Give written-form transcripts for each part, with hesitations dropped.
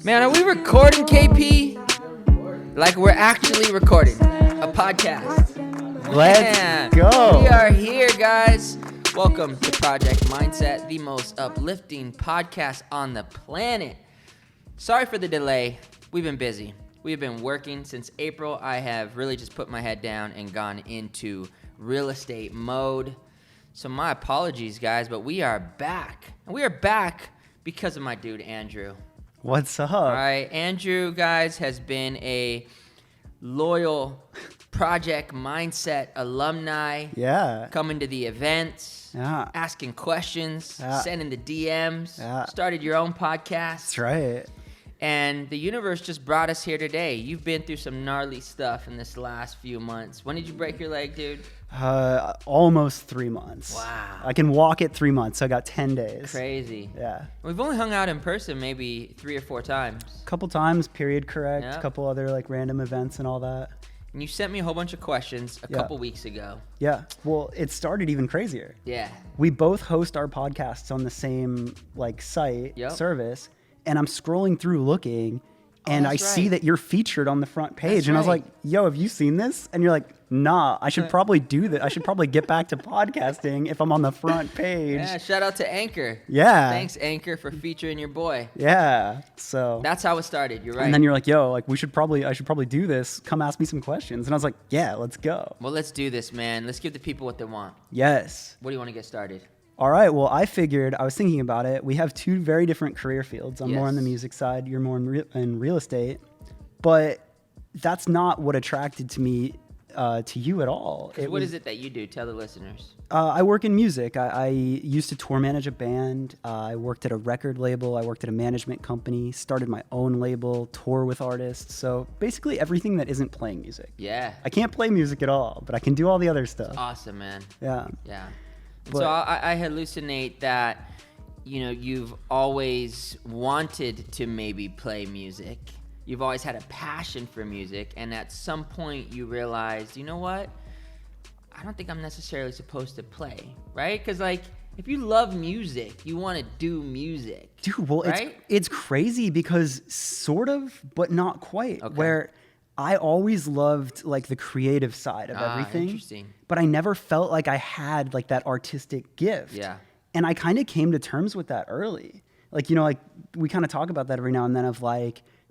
Man, are we recording, KP? Like we're actually recording a podcast. Let's go. We are here, guys. Welcome to Project Mindset, the most uplifting podcast on the planet. Sorry for the delay. We've been busy. We've been working since April. I have really just put my head down and gone into real estate mode. So my apologies, guys, but we are back. And we are back because of my dude, Andrew. What's up? All right, Andrew, guys, has been a loyal Project Mindset alumni. Yeah. Coming to the events, asking questions, sending the DMs, started your own podcast. That's right. And the universe just brought us here today. You've been through some gnarly stuff in this last few months. When did you break your leg, dude? Almost 3 months. Wow. I can walk it 3 months, so I got 10 days. Crazy. Yeah. We've only hung out in person maybe 3 or 4 times. A couple times, period correct. Yep. A couple other like random events and all that. And you sent me a whole bunch of questions a couple weeks ago. Yeah. Well, it started even crazier. Yeah. We both host our podcasts on the same like site service, and I'm scrolling through looking, and I see that you're featured on the front page, and I was like, "Yo, have you seen this?" And you're like, "Nah, I should probably do that. I should probably get back to podcasting if I'm on the front page." Yeah, shout out to Anchor. Yeah. Thanks, Anchor, for featuring your boy. Yeah. So that's how it started. You're right. And then you're like, "Yo, like I should probably do this. Come ask me some questions." And I was like, "Yeah, let's go." Well, let's do this, man. Let's give the people what they want. Yes. What do you want to get started? All right. Well, I was thinking about it. We have 2 very different career fields. I'm more on the music side. You're more in real estate. But that's not what attracted to me to you at all. What is it that you do? Tell the listeners. I work in music. I used to tour manage a band. I worked at a record label. I worked at a management company, started my own label, tour with artists. So basically everything that isn't playing music. Yeah. I can't play music at all, but I can do all the other stuff. That's awesome, man. Yeah. Yeah. But, so I hallucinate that, you've always wanted to maybe play music. You've always had a passion for music. And at some point you realized, you know what? I don't think I'm necessarily supposed to play, right? Because if you love music, you want to do music. Dude, well, right? it's crazy because sort of, but not quite. Okay. Where I always loved the creative side of everything. Interesting. But I never felt like I had that artistic gift. Yeah. And I kind of came to terms with that early. We kind of talk about that every now and then of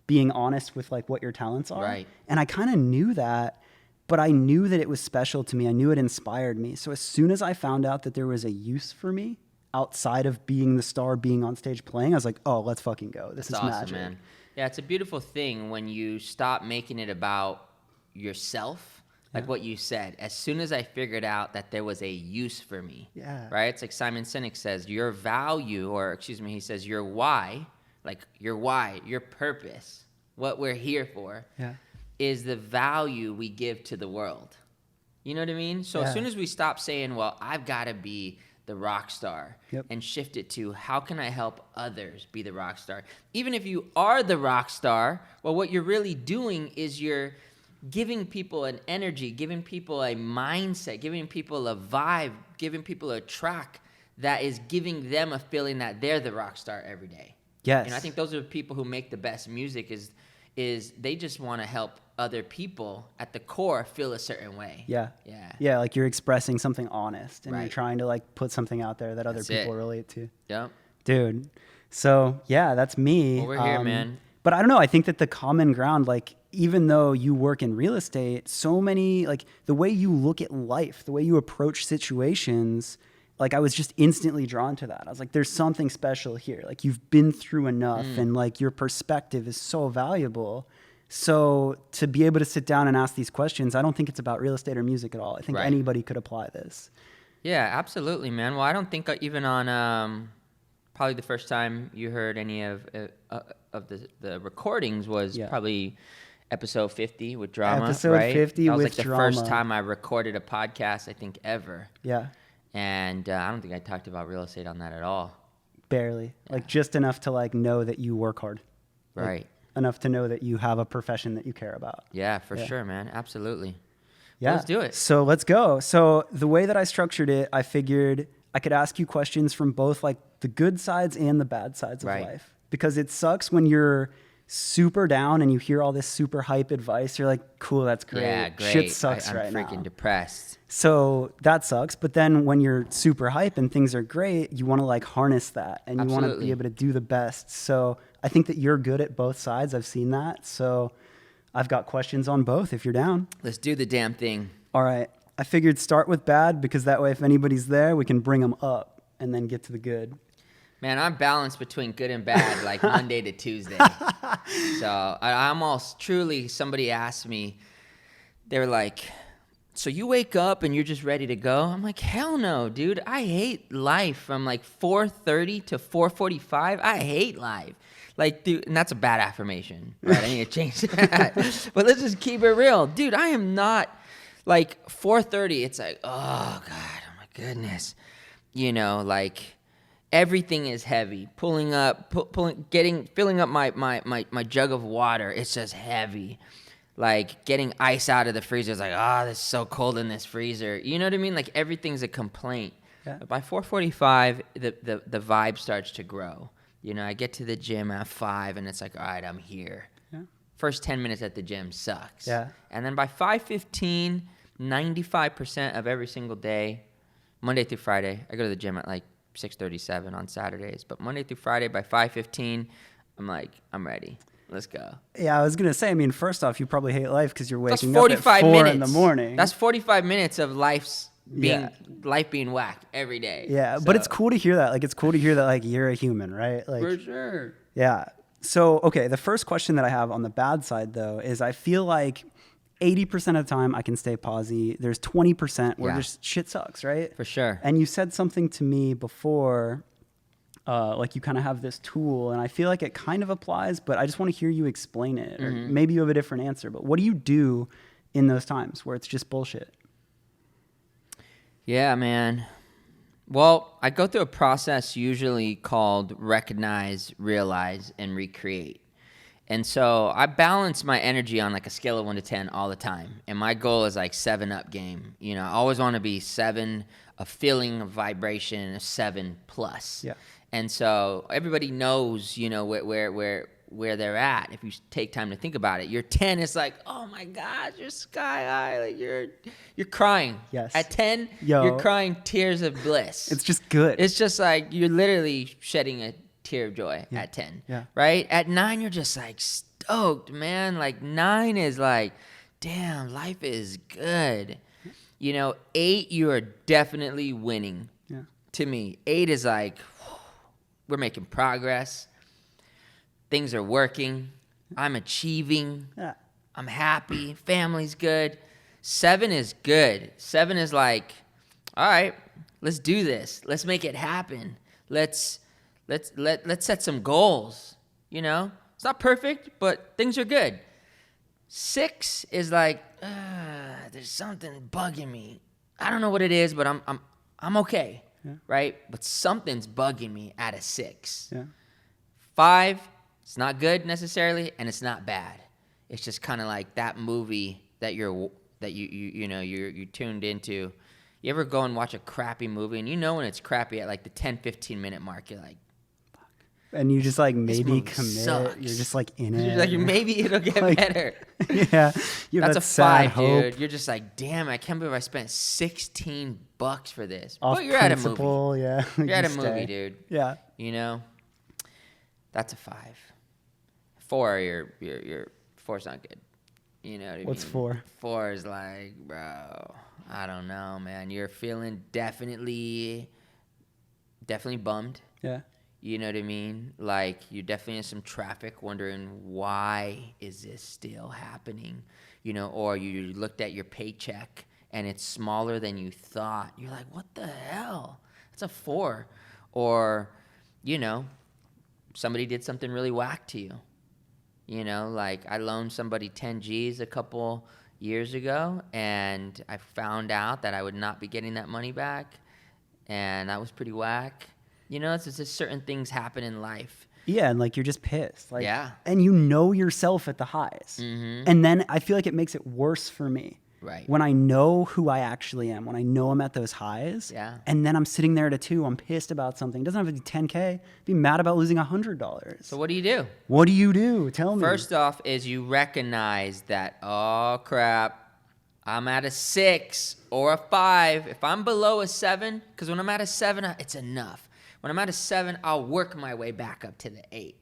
being honest with what your talents are. Right. And I kind of knew that, but I knew that it was special to me. I knew it inspired me. So as soon as I found out that there was a use for me outside of being the star, being on stage playing, I was like, oh, let's fucking go. This is awesome, magic. Man. Yeah, it's a beautiful thing when you stop making it about yourself. Like what you said, as soon as I figured out that there was a use for me, right? It's like Simon Sinek says, your value, he says your why, your purpose, what we're here for, is the value we give to the world. You know what I mean? So as soon as we stop saying, well, I've got to be the rock star and shift it to how can I help others be the rock star? Even if you are the rock star, well, what you're really doing is you're giving people an energy, giving people a mindset, giving people a vibe, giving people a track that is giving them a feeling that they're the rock star every day. Yes. I think those are the people who make the best music is they just want to help other people at the core feel a certain way. Yeah. You're expressing something honest and you're trying to put something out there that other people relate to. Yep. Dude. So that's me. Well, we're here, man. But I don't know. I think that the common ground, even though you work in real estate, so many, the way you look at life, the way you approach situations, I was just instantly drawn to that. I was like, there's something special here. You've been through enough and your perspective is so valuable. So to be able to sit down and ask these questions, I don't think it's about real estate or music at all. I think anybody could apply this. Yeah, absolutely, man. Well, I don't think even on probably the first time you heard any of the recordings was probably episode 50 with Drama. Episode 50 with Drama. That was the first time I recorded a podcast, I think, ever. Yeah. And I don't think I talked about real estate on that at all. Barely. Just enough to know that you work hard. Right. Enough to know that you have a profession that you care about. Yeah, for sure, man. Absolutely. Yeah. Well, let's do it. So let's go. So the way that I structured it, I figured I could ask you questions from both the good sides and the bad sides of life. Because it sucks when you're super down and you hear all this super hype advice, you're like, cool, that's great. Yeah, great. Shit sucks right now. I'm freaking depressed. So that sucks. But then when you're super hype and things are great, you want to like harness that and you want to be able to do the best. So I think that you're good at both sides. I've seen that. So I've got questions on both if you're down. Let's do the damn thing. All right. I figured start with bad because that way if anybody's there, we can bring them up and then get to the good. Man, I'm balanced between good and bad, like Monday to Tuesday. So I'm all truly, somebody asked me, they were like, so you wake up and you're just ready to go? I'm like, hell no, dude. I hate life from like 4:30 to 4:45. I hate life. Like, dude, and that's a bad affirmation, right? I need to change that. But let's just keep it real. Dude, I am not, like, 4:30, it's like, oh, God, oh, my goodness. You know, like, everything is heavy. Filling up my jug of water, it's just heavy. Like, getting ice out of the freezer is like, oh, this is so cold in this freezer. You know what I mean? Like, everything's a complaint. Yeah. But by 4:45, the vibe starts to grow. You know, I get to the gym at 5, and it's like, all right, I'm here. Yeah. First 10 minutes at the gym sucks. Yeah. And then by 5:15, 95% of every single day, Monday through Friday, I go to the gym at like 6:37 on Saturdays. But Monday through Friday, by 5:15, I'm like, I'm ready. Let's go. Yeah, I was going to say, I mean, first off, you probably hate life because you're waking up at 4 in the morning. That's 45 minutes of life being whacked every day. Yeah, so. But it's cool to hear that. Like, it's cool to hear that, like, you're a human, right? Like, for sure. Yeah. So, okay, the first question that I have on the bad side, though, is I feel like 80% of the time I can stay posy. There's 20% where just shit sucks, right? For sure. And you said something to me before, like you kind of have this tool, and I feel like it kind of applies, but I just want to hear you explain it. Or maybe you have a different answer, but what do you do in those times where it's just bullshit? Yeah, man. Well, I go through a process usually called recognize, realize, and recreate. And so I balance my energy on like a scale of 1 to 10 all the time. And my goal is like 7 up game. You know, I always want to be 7, a feeling, a vibration, a 7 plus. Yeah. And so everybody knows, you know, where they're at if you take time to think about it. Your 10 is like, oh my God, you're sky high, like you're crying. Yes. At 10, you're crying tears of bliss. It's just good. It's just like you're literally shedding a tear of joy at 10. Yeah. Right? At 9, you're just like stoked, man. Like 9 is like, damn, life is good. You know, 8, you are definitely winning. Yeah. To me, 8 is like, we're making progress. Things are working. I'm achieving. Yeah. I'm happy. Family's good. 7 is good. 7 is like, all right, let's do this. Let's make it happen. Let's set some goals. You know, it's not perfect, but things are good. 6 is like, there's something bugging me. I don't know what it is, but I'm okay. Yeah. Right? But something's bugging me at a 6. Yeah. 5, it's not good necessarily, and it's not bad. It's just kind of like that movie that you tuned into. You ever go and watch a crappy movie, and you know when it's crappy at like the 10, 15 minute mark, you're like, fuck. And you just like maybe commit. Sucks. You're just like in it. You're like, maybe it'll get like, better. Yeah. That's a 5, hope. Dude. You're just like, damn, I can't believe I spent $16 for this. Off but you're principle, at a movie. Yeah. You're at a movie, dude. Yeah. You know? That's a 5. 4, your 4's not good. You know what I mean? What's 4? 4 is like, bro, I don't know, man. You're feeling definitely bummed. Yeah. You know what I mean? Like, you're definitely in some traffic wondering, why is this still happening? You know, or you looked at your paycheck and it's smaller than you thought. You're like, what the hell? That's a 4. Or, you know, somebody did something really whack to you. You know, like I loaned somebody 10 G's a couple years ago, and I found out that I would not be getting that money back, and that was pretty whack. You know, it's just certain things happen in life. Yeah, and like you're just pissed. Like, yeah. And you know yourself at the highs. Mm-hmm. And then I feel like it makes it worse for me. Right. When I know who I actually am, when I know I'm at those highs, and then I'm sitting there at a 2, I'm pissed about something. It doesn't have to be 10K. Be mad about losing $100. So what do you do? What do you do? Tell me. First off is you recognize that, oh crap, I'm at a 6 or a 5. If I'm below a 7, because when I'm at a 7, it's enough. When I'm at a 7, I'll work my way back up to the 8.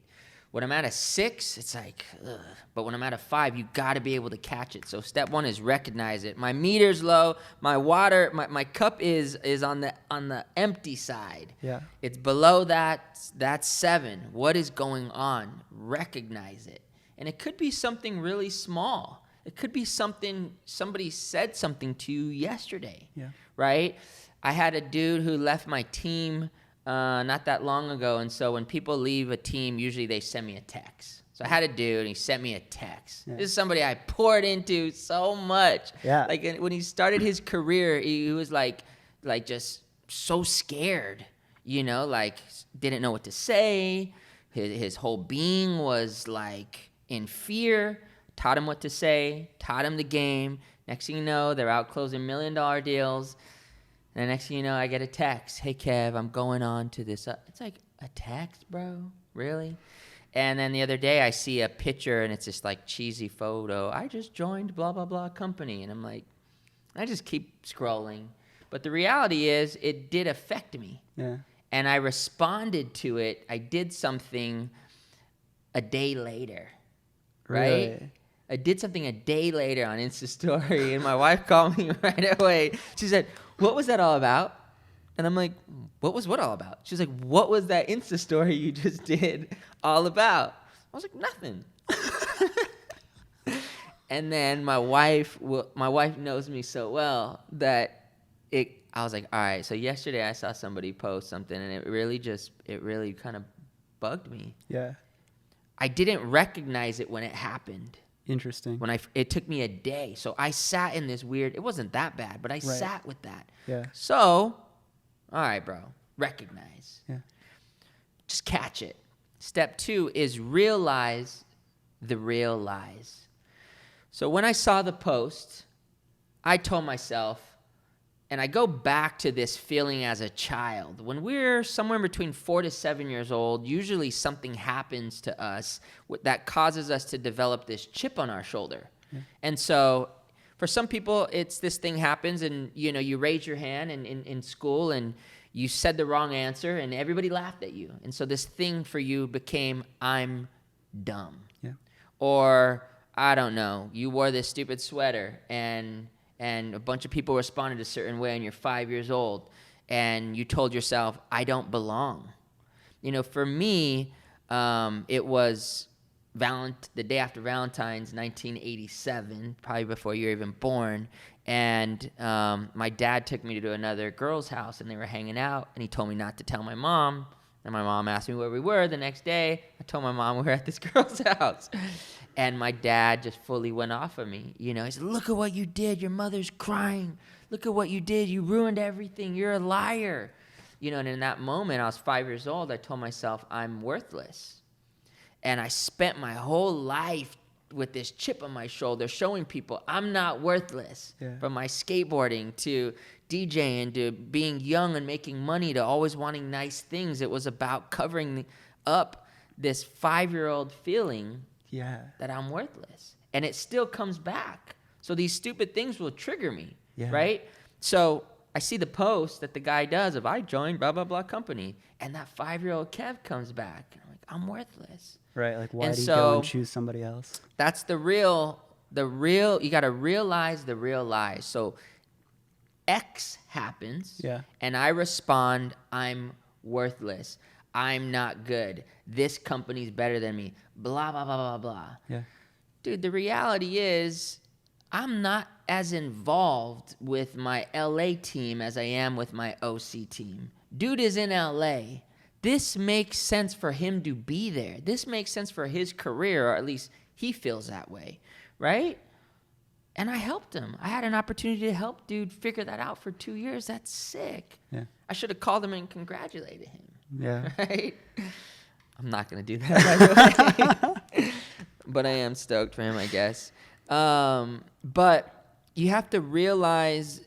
When I'm at a 6, it's like, ugh. But when I'm at a 5, you got to be able to catch it. So step 1 is recognize it. My meter's low. My water, my cup is on the empty side. Yeah. It's below that. That's 7. What is going on? Recognize it. And it could be something really small. It could be something somebody said something to you yesterday. Yeah. Right? I had a dude who left my team not that long ago, and so when people leave a team, usually they send me a text. So I had a dude, and he sent me a text. Yeah. This is somebody I poured into so much. Yeah. Like when he started his career, he was like just so scared, like didn't know what to say. His whole being was like in fear. Taught him what to say, taught him the game. Next thing you know, they're out closing $1 million deals. And the next thing you know, I get a text. Hey, Kev, I'm going on to this. It's like, a text, bro? Really? And then the other day, I see a picture, and it's this, like, cheesy photo. I just joined blah, blah, blah company. And I'm like, I just keep scrolling. But the reality is, it did affect me. Yeah. And I responded to it. I did something a day later, right? Really? I did something a day later on Insta Story, and my wife called me right away. She said, what was that all about? And I'm like, what was what all about? She's like, what was that Insta Story you just did all about? I was like, nothing. And then my wife knows me so well that I was like, all right, so yesterday I saw somebody post something, and it really kind of bugged me. Yeah. I didn't recognize it when it happened. Interesting. It took me a day. So I sat in this weird, it wasn't that bad, but I sat with that. Yeah. So, all right, bro, recognize. Yeah. Just catch it. Step 2 is realize the real lies. So when I saw the post, I told myself, and I go back to this feeling as a child. When we're somewhere between 4 to 7 years old, usually something happens to us that causes us to develop this chip on our shoulder. Yeah. And so for some people, it's this thing happens and, you raise your hand in school and you said the wrong answer and everybody laughed at you. And so this thing for you became, I'm dumb. Yeah. Or, I don't know, you wore this stupid sweater and a bunch of people responded a certain way and you're 5 years old and you told yourself, I don't belong. For me, it was the day after Valentine's, 1987, probably before you were even born, and my dad took me to another girl's house and they were hanging out and he told me not to tell my mom, and my mom asked me where we were. The next day, I told my mom we were at this girl's house. And my dad just fully went off of me. He said, look at what you did. Your mother's crying. Look at what you did. You ruined everything. You're a liar. And in that moment, I was 5 years old. I told myself, I'm worthless. And I spent my whole life with this chip on my shoulder showing people I'm not worthless. Yeah. From my skateboarding to DJing to being young and making money to always wanting nice things. It was about covering up this 5-year-old feeling that I'm worthless. And it still comes back. So these stupid things will trigger me, right? So I see the post that the guy does of I joined blah, blah, blah company. And that 5-year-old Kev comes back. And I'm like, I'm worthless. Right, like why do you go and choose somebody else? That's the real, you got to realize the real lies. So X happens, and I respond, I'm worthless. I'm not good. This company's better than me. Blah, blah, blah, blah, blah. Yeah. Dude, the reality is I'm not as involved with my LA team as I am with my OC team. Dude is in LA. This makes sense for him to be there. This makes sense for his career, or at least he feels that way, right? And I helped him. I had an opportunity to help dude figure that out for 2 years. That's sick. Yeah. I should have called him and congratulated him. Yeah. Right? I'm not going to do that, by the way. But I am stoked for him, I guess. But You have to realize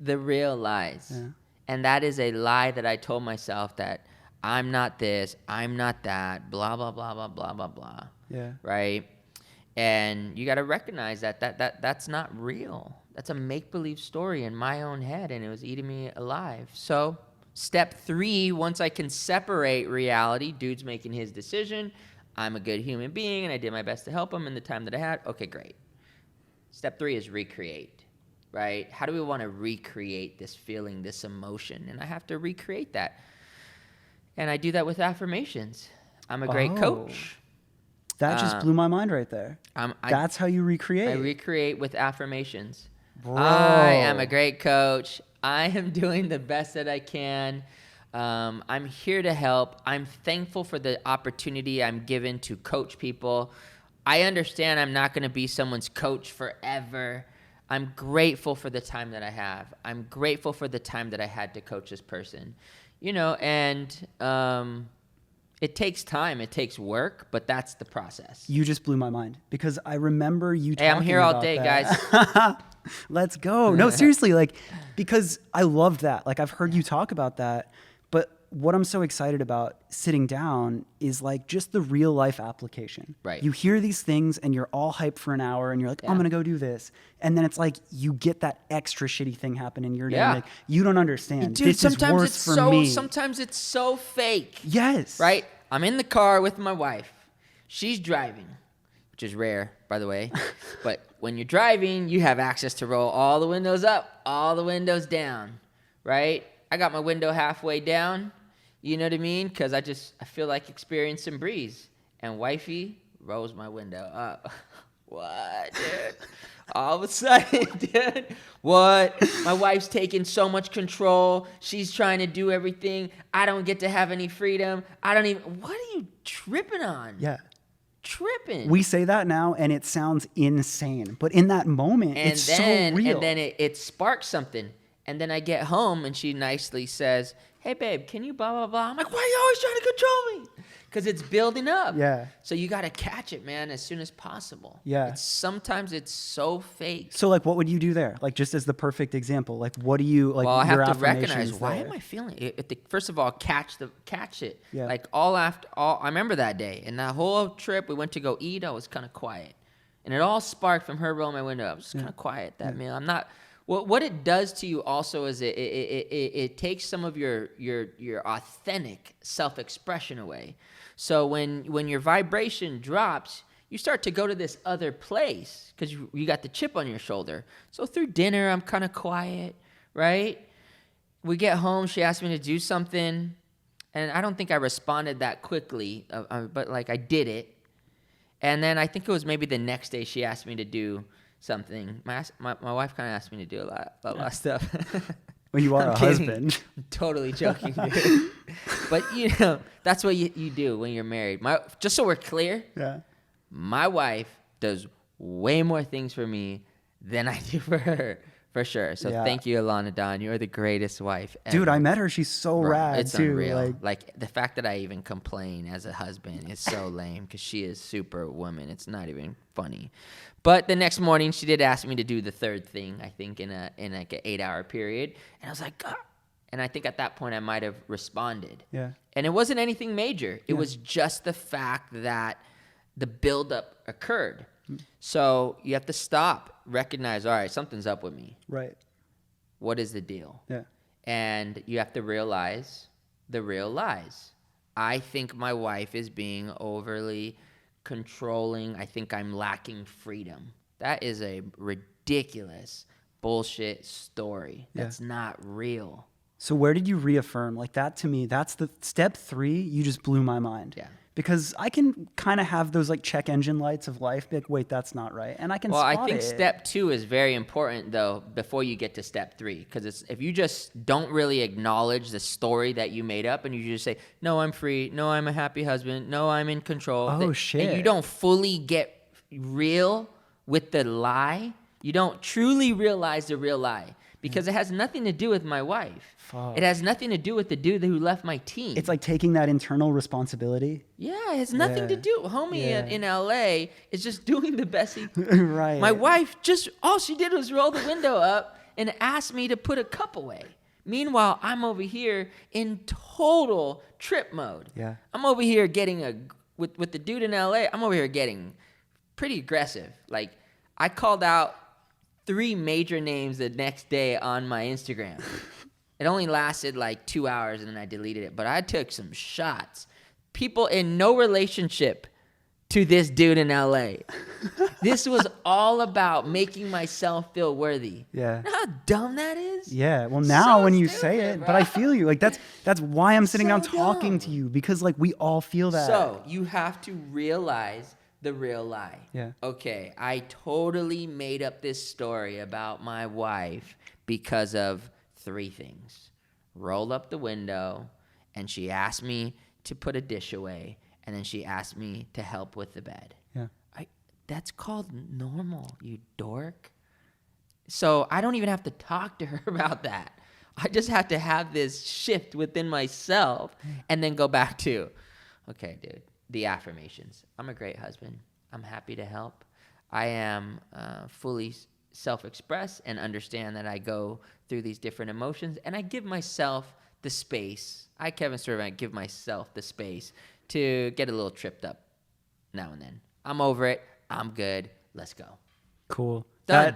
the real lies. Yeah. And that is a lie that I told myself, that I'm not this, I'm not that, blah, blah, blah, blah, blah, blah, blah. Yeah. Right? And you got to recognize that's not real. That's a make-believe story in my own head, and it was eating me alive. So step 3, once I can separate reality, dude's making his decision, I'm a good human being, and I did my best to help him in the time that I had. Okay, great. Step 3 is recreate, right? How do we want to recreate this feeling, this emotion? And I have to recreate that. And I do that with affirmations. I'm a great coach. That just blew my mind right there. That's how you recreate. I recreate with affirmations. Bro. I am a great coach. I am doing the best that I can. I'm here to help. I'm thankful for the opportunity I'm given to coach people. I understand I'm not going to be someone's coach forever. I'm grateful for the time that I have. I'm grateful for the time that I had to coach this person. And it takes time, it takes work, but that's the process. You just blew my mind, because I remember you talking about I'm here all day, guys. Let's go. No, seriously, because I love that. I've heard you talk about that, but what I'm so excited about sitting down is just the real life application. Right. You hear these things and you're all hyped for an hour and you're like, I'm going to go do this. And then it's you get that extra shitty thing happen in your day. And you don't understand. Dude, this is worse for me. Sometimes it's so fake. Yes. Right? I'm in the car with my wife. She's driving, which is rare, by the way. But when you're driving, you have access to roll all the windows up, all the windows down, right? I got my window halfway down. You know what I mean? Because I feel like experiencing breeze. And wifey rolls my window up. What, dude? All of a sudden, dude, what? My wife's taking so much control. She's trying to do everything. I don't get to have any freedom. What are you tripping on? Yeah. Tripping. We say that now, and it sounds insane. But in that moment, it's so real. And then it sparks something. And then I get home, and she nicely says, hey, babe, can you blah, blah, blah? I'm like, why are you always trying to control me? Because it's building up. Yeah. So you got to catch it, man, as soon as possible. Yeah. Sometimes it's so fake. So, what would you do there? Just as the perfect example, what do you, well, I have to recognize, why am I feeling it? First of all, catch it. Yeah. I remember that day. And that whole trip, we went to go eat. I was kind of quiet. And it all sparked from her rolling my window. I was just kind of quiet that meal. I'm not... What it does to you also is it takes some of your authentic self-expression away. So when your vibration drops, you start to go to this other place because you got the chip on your shoulder. So through dinner, I'm kind of quiet, right? We get home, she asked me to do something, and I don't think I responded that quickly, but I did it. And then I think it was maybe the next day she asked me to do something. My wife kind of asked me to do a lot of stuff. Well, you are a husband. I'm totally joking, dude. But that's what you do when you're married. Just so we're clear, my wife does way more things for me than I do for her, for sure. So thank you, Alana Dawn. You're the greatest wife ever. Dude, I met her. She's so rad, it's too. Unreal. The fact that I even complain as a husband is so lame because she is super woman. It's not even funny. But the next morning, she did ask me to do the third thing, I think, in an 8-hour period. And I was like, God. And I think at that point, I might have responded. Yeah. And it wasn't anything major. It was just the fact that the buildup occurred. So you have to stop, recognize, all right, something's up with me. Right. What is the deal? Yeah. And you have to realize the real lies. I think my wife is being overly controlling. I think I'm lacking freedom. That is a ridiculous bullshit story. That's not real. So where did you reaffirm? That to me, that's the step 3. You just blew my mind. Yeah. Because I can kind of have those check engine lights of life. Wait, that's not right. And I can spot it. Well, I think step 2 is very important, though, before you get to step 3. Because if you just don't really acknowledge the story that you made up and you just say, no, I'm free. No, I'm a happy husband. No, I'm in control. Shit. And you don't fully get real with the lie. You don't truly realize the real lie. because it has nothing to do with my wife. Fuck. It has nothing to do with the dude who left my team. It's like taking that internal responsibility. Yeah, it has nothing to do. Homie in LA is just doing the best he Right. My wife all she did was roll the window up and ask me to put a cup away. Meanwhile, I'm over here in total trip mode. Yeah. I'm over here getting with the dude in LA, I'm over here getting pretty aggressive. Like, I called out 3 major names the next day on my Instagram. It only lasted like 2 hours and then I deleted it. But I took some shots. People in no relationship to this dude in LA. This was all about making myself feel worthy. Yeah. You know how dumb that is? Yeah. Well, now So when you stupid, say it, bro. but I feel you. Like that's why I'm sitting So down talking to dumb. you, because like we all feel that. So you have to realize the real lie. Yeah. Okay, I totally made up this story about my wife because of 3 things. Rolled up the window, and she asked me to put a dish away, and then she asked me to help with the bed. Yeah. That's called normal, you dork. So I don't even have to talk to her about that. I just have to have this shift within myself and then go back to, okay, dude, the affirmations. I'm a great husband. I'm happy to help. I am fully self-express and understand that I go through these different emotions, and I give myself the space. I, Kevion Stirdivant, give myself the space to get a little tripped up now and then. I'm over it. I'm good. Let's go. Cool. Done.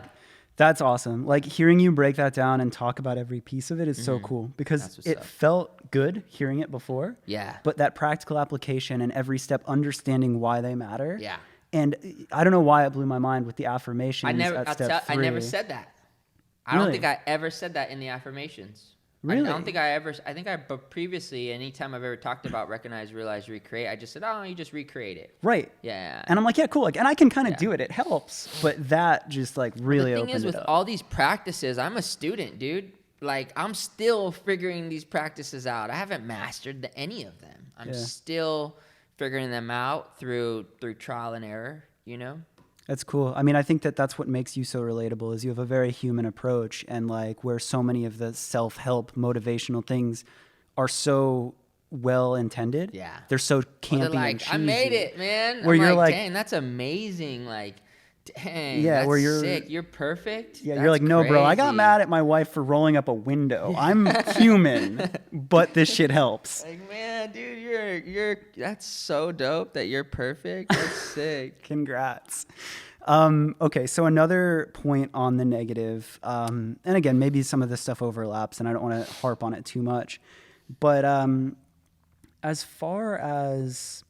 That's awesome. Like hearing you break that down and talk about every piece of it is so cool, because it felt good hearing it before. Yeah. But that practical application and every step understanding why they matter. Yeah. And I don't know why it blew my mind with the affirmations at step 3. I never said that. I Really? don't think I ever said that in the affirmations. Really? I don't think I ever. I think but previously, anytime I've ever talked about recognize, realize, recreate, I just said, "Oh, you just recreate it." Right. Yeah. And I'm like, yeah, cool. Like, and I can kind of do it. It helps. But that just like really the thing opened is, it with up. all these practices, I'm a student, dude. Like, I'm still figuring these practices out. I haven't mastered any of them. I'm still figuring them out through trial and error. You know. That's cool. I mean, I think that's what makes you so relatable, is you have a very human approach, and like where so many of the self-help motivational things are so well intended. Yeah. They're so campy They're like, and cheesy. I made it, man. Where I'm you're like, dang, that's amazing. Like, dang, yeah, that's where you're sick. You're perfect. Yeah, That's you're like, no, bro, I got crazy." mad at my wife for rolling up a window. I'm human, but this shit helps. Like, man, dude, you're that's so dope that you're perfect. That's sick. Congrats. Okay, so another point on the negative, and again, maybe some of this stuff overlaps, and I don't want to harp on it too much, but as far as,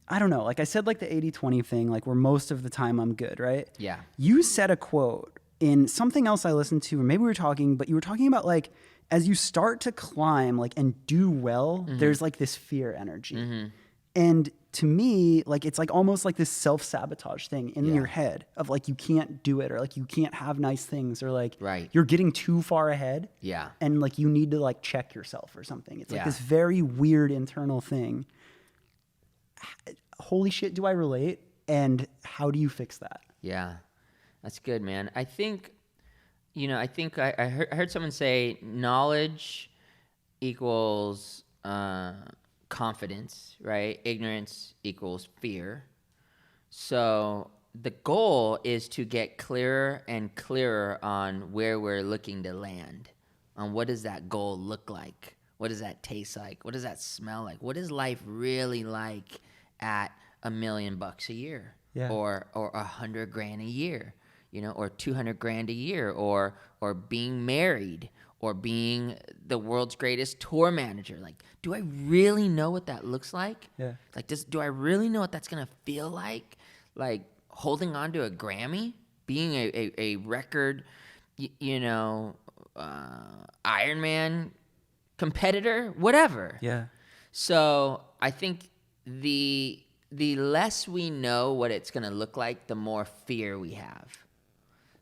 I don't know, like I said, like the 80-20 thing, like where most of the time I'm good, right? Yeah. You said a quote in something else I listened to, or maybe we were talking, but you were talking about like, as you start to climb, like, and do well, there's like this fear energy. And to me, like, it's like almost like this self-sabotage thing in your head of like, you can't do it, or like, you can't have nice things, or like, you're getting too far ahead. Yeah. And like, you need to like check yourself or something. It's like this very weird internal thing. Holy shit, do I relate? And how do you fix that? Yeah. That's good, man. I think, I heard someone say knowledge equals confidence, right? Ignorance equals fear. So the goal is to get clearer and clearer on where we're looking to land, on what does that goal look like? What does that taste like? What does that smell like? What is life really like at $1 million a year? Yeah. Or $100,000 a year, or $200,000 a year, or being married, or being the world's greatest tour manager. Like, do I really know what that looks like? Yeah. Like, do I really know what that's gonna feel like? Like holding on to a Grammy, being a record, Ironman competitor, whatever. Yeah. So I think the less we know what it's gonna look like, the more fear we have.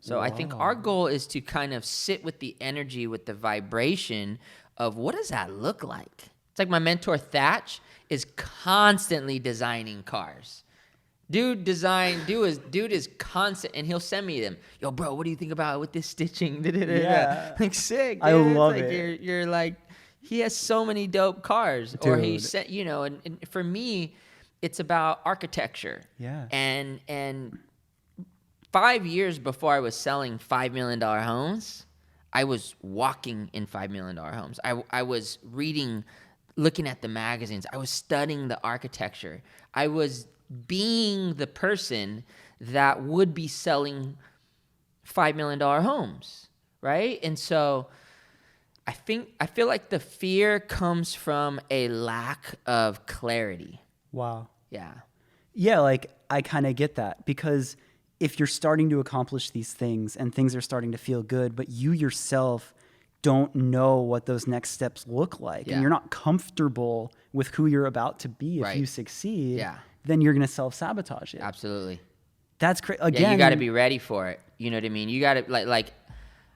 So I think our goal is to kind of sit with the energy, with the vibration of what does that look like? It's like my mentor Thatch is constantly designing cars. Dude is constant, and he'll send me them. Yo, bro, what do you think about with this stitching? Yeah. Like, sick, dude. I love it's like it. You're like, he has so many dope cars. Dude. Or he said, and for me, it's about architecture. Yeah. And 5 years before I was selling $5 million homes, I was walking in $5 million homes. I was reading, looking at the magazines. I was studying the architecture. I was being the person that would be selling $5 million homes, right? And so I feel like the fear comes from a lack of clarity. Wow. Yeah. Yeah, like I kind of get that, because if you're starting to accomplish these things and things are starting to feel good, but you yourself don't know what those next steps look like, and you're not comfortable with who you're about to be if you succeed, then you're going to self-sabotage it. Absolutely. That's crazy. Again, yeah, you got to be ready for it. You know what I mean? You got to like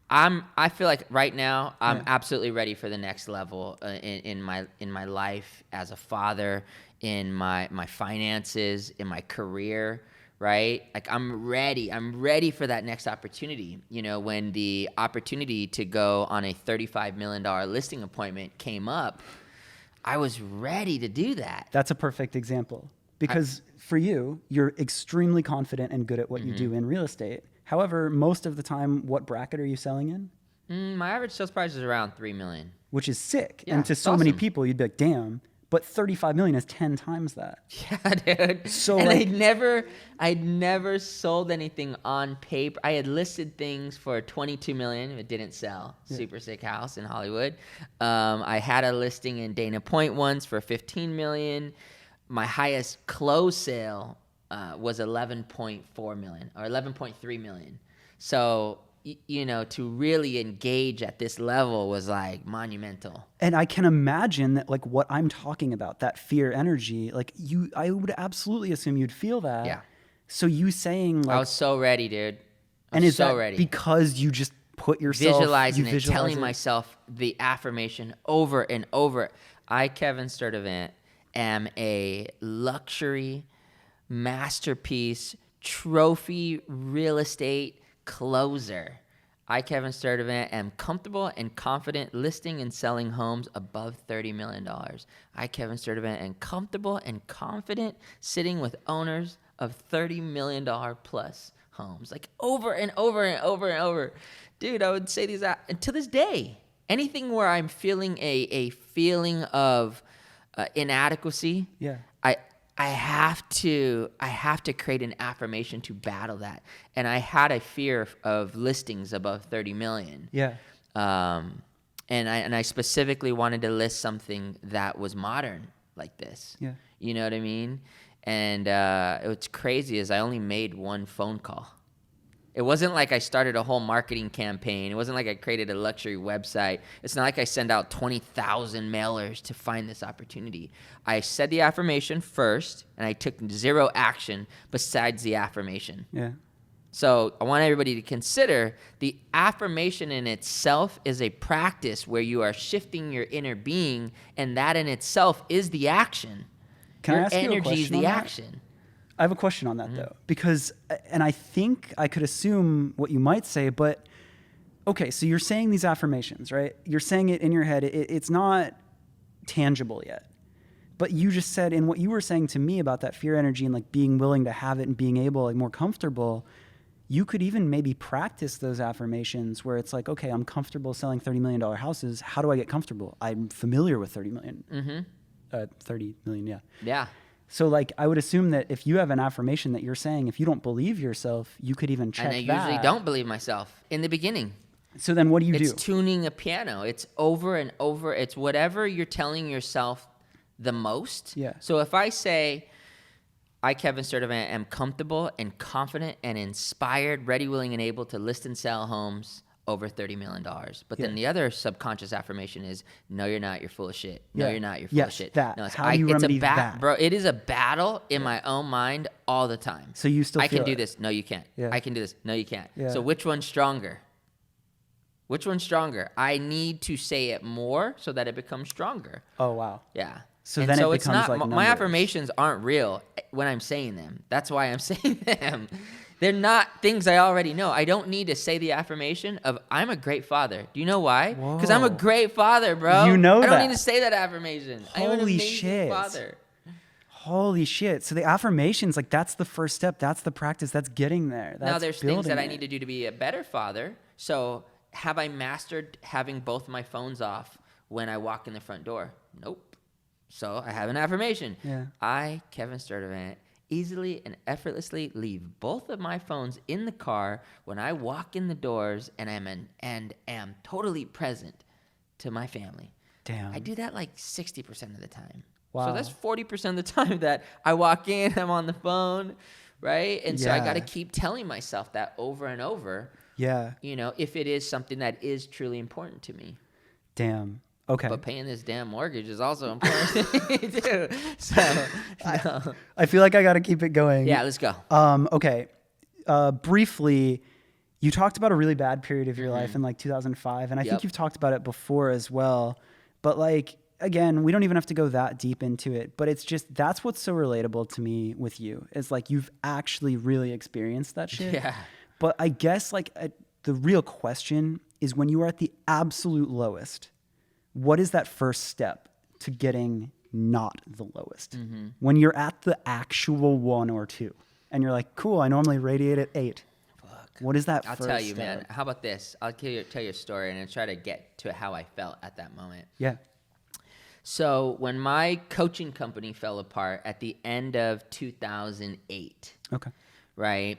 I feel like right now I'm absolutely ready for the next level in my life as a father, in my finances, in my career, right? Like I'm ready for that next opportunity. You know, when the opportunity to go on a $35 million listing appointment came up, I was ready to do that. That's a perfect example, because for you, you're extremely confident and good at what you do in real estate. However, most of the time, what bracket are you selling in? My average sales price is around $3 million. Which is sick. Yeah, and to so many people, you'd be like, damn. But 35 million is 10 times that. Yeah, dude. So and like, I'd never sold anything on paper. I had listed things for 22 million. It didn't sell. Super sick house in Hollywood. I had a listing in Dana Point once for 15 million. My highest close sale was 11.4 million or 11.3 million. So, to really engage at this level was like monumental. And I can imagine that, like, what I'm talking about, that fear energy, like I would absolutely assume you'd feel that. Yeah. So you saying, like, I was so ready, dude. And is that ready. Because you just put yourself visualizing it, telling myself the affirmation over and over. I, Kevion Stirdivant, am a luxury masterpiece trophy real estate closer. I, Kevion Stirdivant, am comfortable and confident listing and selling homes above $30 million. I, Kevion Stirdivant, am comfortable and confident sitting with owners of $30 million plus homes. Like over and over and over and over. Dude, I would say these to this day. Anything where I'm feeling a feeling of inadequacy, I have to create an affirmation to battle that. And I had a fear of listings above 30 million. Yeah. And I specifically wanted to list something that was modern like this. Yeah. You know what I mean? And what's crazy is I only made one phone call. It wasn't like I started a whole marketing campaign. It wasn't like I created a luxury website. It's not like I send out 20,000 mailers to find this opportunity. I said the affirmation first, and I took zero action besides the affirmation. Yeah. So I want everybody to consider the affirmation in itself is a practice where you are shifting your inner being, and that in itself is the action. Can I ask you a energy question is the on that? action. I have a question on that, though, because, and I think I could assume what you might say, but okay, so you're saying these affirmations, right? You're saying it in your head. It's not tangible yet, but you just said, in what you were saying to me about that fear energy and like being willing to have it and being able, like, more comfortable, you could even maybe practice those affirmations where it's like, okay, I'm comfortable selling $30 million houses. How do I get comfortable? I'm familiar with 30 million. 30 million, yeah. Yeah. So, like, I would assume that if you have an affirmation that you're saying, if you don't believe yourself, you could even check that. And I usually don't believe myself in the beginning. So then what do you do? It's tuning a piano. It's over and over. It's whatever you're telling yourself the most. Yeah. So if I say, I, Kevion Stirdivant, am comfortable and confident and inspired, ready, willing, and able to list and sell homes over $30 million. But then the other subconscious affirmation is, no, you're not. You're full of shit. No, you're not. You're full of shit. That. No, How do you remedy that? Bro, it is a battle in my own mind all the time. So you still I feel can do it. this. No, you can't. Yeah. I can do this. No, you can't. Yeah. So which one's stronger? Which one's stronger? I need to say it more so that it becomes stronger. Oh, wow. Yeah. So and then so it it's becomes not, like my numbers. affirmations aren't real when I'm saying them. That's why I'm saying them. They're not things I already know. I don't need to say the affirmation of I'm a great father. Do you know why? Because I'm a Whoa. great father, bro. You know I don't that. need to say that affirmation. I'm an Holy amazing shit. father. Holy shit. So the affirmations, like that's the first step. That's the practice. That's getting there. That's Now there's things that I building need it. to do to be a better father. So have I mastered having both my phones off when I walk in the front door? Nope. So I have an affirmation. Yeah. I, Kevion Stirdivant, easily and effortlessly leave both of my phones in the car when I walk in the doors and am totally present to my family. Damn. I do that like 60% of the time. Wow. So that's 40% of the time that I walk in, I'm on the phone, right? And so I got to Yeah. keep telling myself that over and over, Yeah. you know, if it is something that is truly important to me. Damn. Okay. But paying this damn mortgage is also important to me too. So, no. I feel like I got to keep it going. Yeah, let's go. Okay. Briefly, you talked about a really bad period of your life in like 2005, and I think Yep. you've talked about it before as well. But like, again, we don't even have to go that deep into it, but it's just, that's what's so relatable to me with you is like, you've actually really experienced that shit. Yeah. But I guess like the real question is when you are at the absolute lowest, what is that first step to getting not the lowest? Mm-hmm. When you're at the actual 1 or 2 and you're like, cool, I normally radiate at 8. Fuck. What is that I'll first tell you, step? man. How about this? I'll tell you a story and I'll try to get to how I felt at that moment. Yeah. So when my coaching company fell apart at the end of 2008, Okay. right?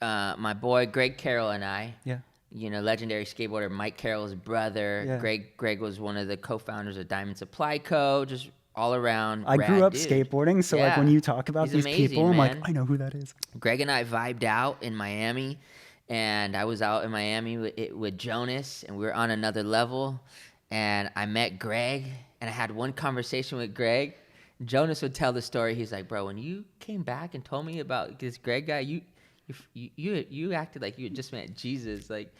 My boy Greg Carroll and I, Yeah. you know, legendary skateboarder Mike Carroll's brother. Yeah. Greg was one of the co-founders of Diamond Supply Co. Just all around. I grew rad up dude. skateboarding, so like Yeah. when you talk about He's these amazing, people, I'm man. like, I know who that is. Greg and I vibed out in Miami, and I was out in Miami with Jonas, and we were on another level. And I met Greg, and I had one conversation with Greg. Jonas would tell the story. He's like, "Bro, when you came back and told me about this Greg guy, you acted like you had just met Jesus. Like,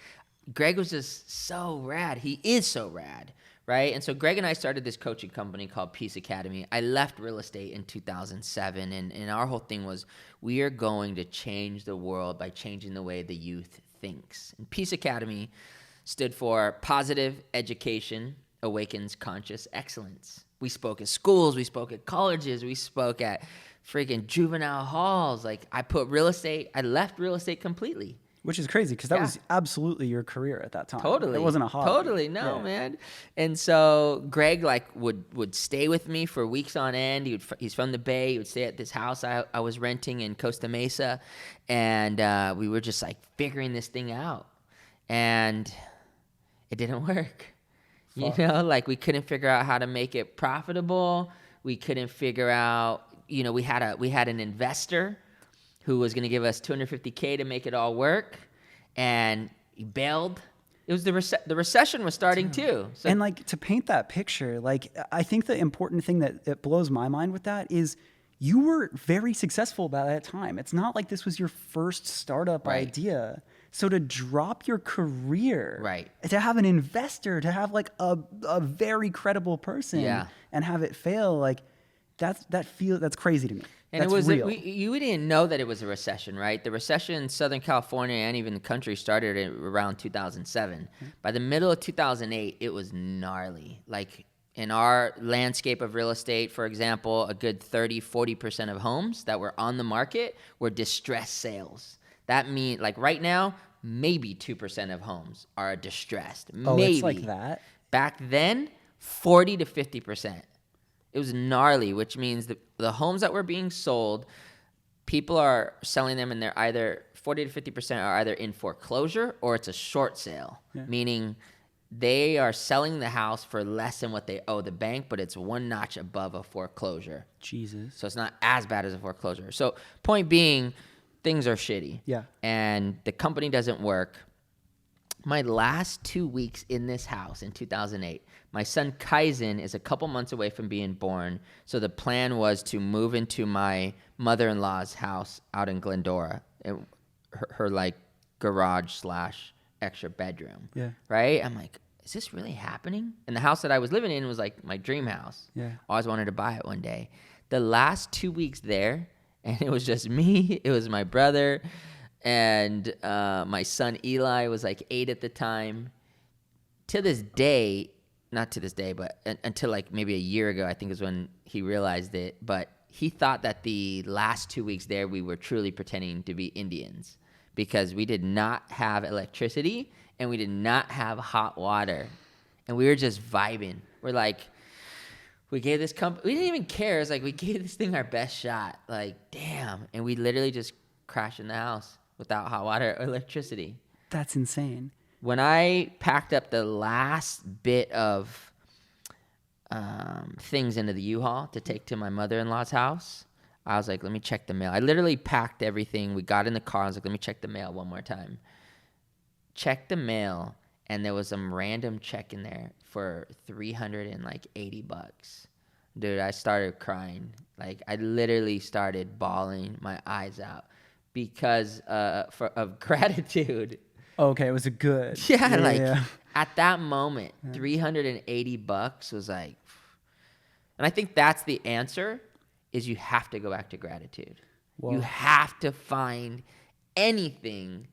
Greg was just so rad. He is so rad." Right? And so Greg and I started this coaching company called Peace Academy. I left real estate in 2007, and our whole thing was we are going to change the world by changing the way the youth thinks. And Peace Academy stood for Positive Education Awakens Conscious Excellence. We spoke at schools, we spoke at colleges, we spoke at freaking juvenile halls. Like, I left real estate completely. Which is crazy because that was absolutely your career at that time. Totally. It wasn't a hobby. Totally. No, man. And so Greg would stay with me for weeks on end. He's from the Bay. He would stay at this house I was renting in Costa Mesa. And we were just like figuring this thing out. And it didn't work. Fuck. You know, like we couldn't figure out how to make it profitable. We couldn't figure out, you know, we had an investor who was going to give us $250K to make it all work, and he bailed. It was the recession was starting too. So, and like to paint that picture, like I think the important thing that blows my mind with that is you were very successful by that time. It's not like this was your first startup idea. So to drop your career, right, to have an investor, to have like a very credible person, and have it fail, like that's crazy to me. And that's it was real. You didn't know that it was a recession, right? The recession in Southern California and even the country started around 2007. Mm-hmm. By the middle of 2008, it was gnarly. Like in our landscape of real estate, for example, a good 30-40% of homes that were on the market were distressed sales. That means, like right now, maybe 2% of homes are distressed. Oh, maybe. it's like that? Back then, 40 to 50%. It was gnarly, which means the homes that were being sold, people are selling them and they're either 40 to 50% are either in foreclosure or it's a short sale, meaning they are selling the house for less than what they owe the bank, but it's one notch above a foreclosure. Jesus. So it's not as bad as a foreclosure. So point being, things are shitty. Yeah. And the company doesn't work. My last 2 weeks in this house in 2008, my son Kaizen is a couple months away from being born. So the plan was to move into my mother-in-law's house out in Glendora, her like garage / extra bedroom. Yeah. Right? I'm like, as is this really happening? And the house that I was living in was like my dream house. Yeah. Always wanted to buy it one day. The last 2 weeks there, and it was just me, it was my brother, and my son Eli was like 8 at the time. To this day, not to this day, but until like maybe a year ago, I think is when he realized it. But he thought that the last 2 weeks there, we were truly pretending to be Indians because we did not have electricity and we did not have hot water. And we were just vibing. We're like, we gave this company, we didn't even care. It's like we gave this thing our best shot. Like, damn. And we literally just crashed in the house without hot water or electricity. That's insane. When I packed up the last bit of things into the U-Haul to take to my mother-in-law's house, I was like, let me check the mail. I literally packed everything. We got in the car. I was like, let me check the mail one more time. Checked the mail, and there was some random check in there for $380. Dude, I started crying. Like, I literally started bawling my eyes out because of gratitude. Okay, it was a good. Yeah. At that moment, $380 was like, and I think that's the answer, is you have to go back to gratitude. Whoa. You have to find anything.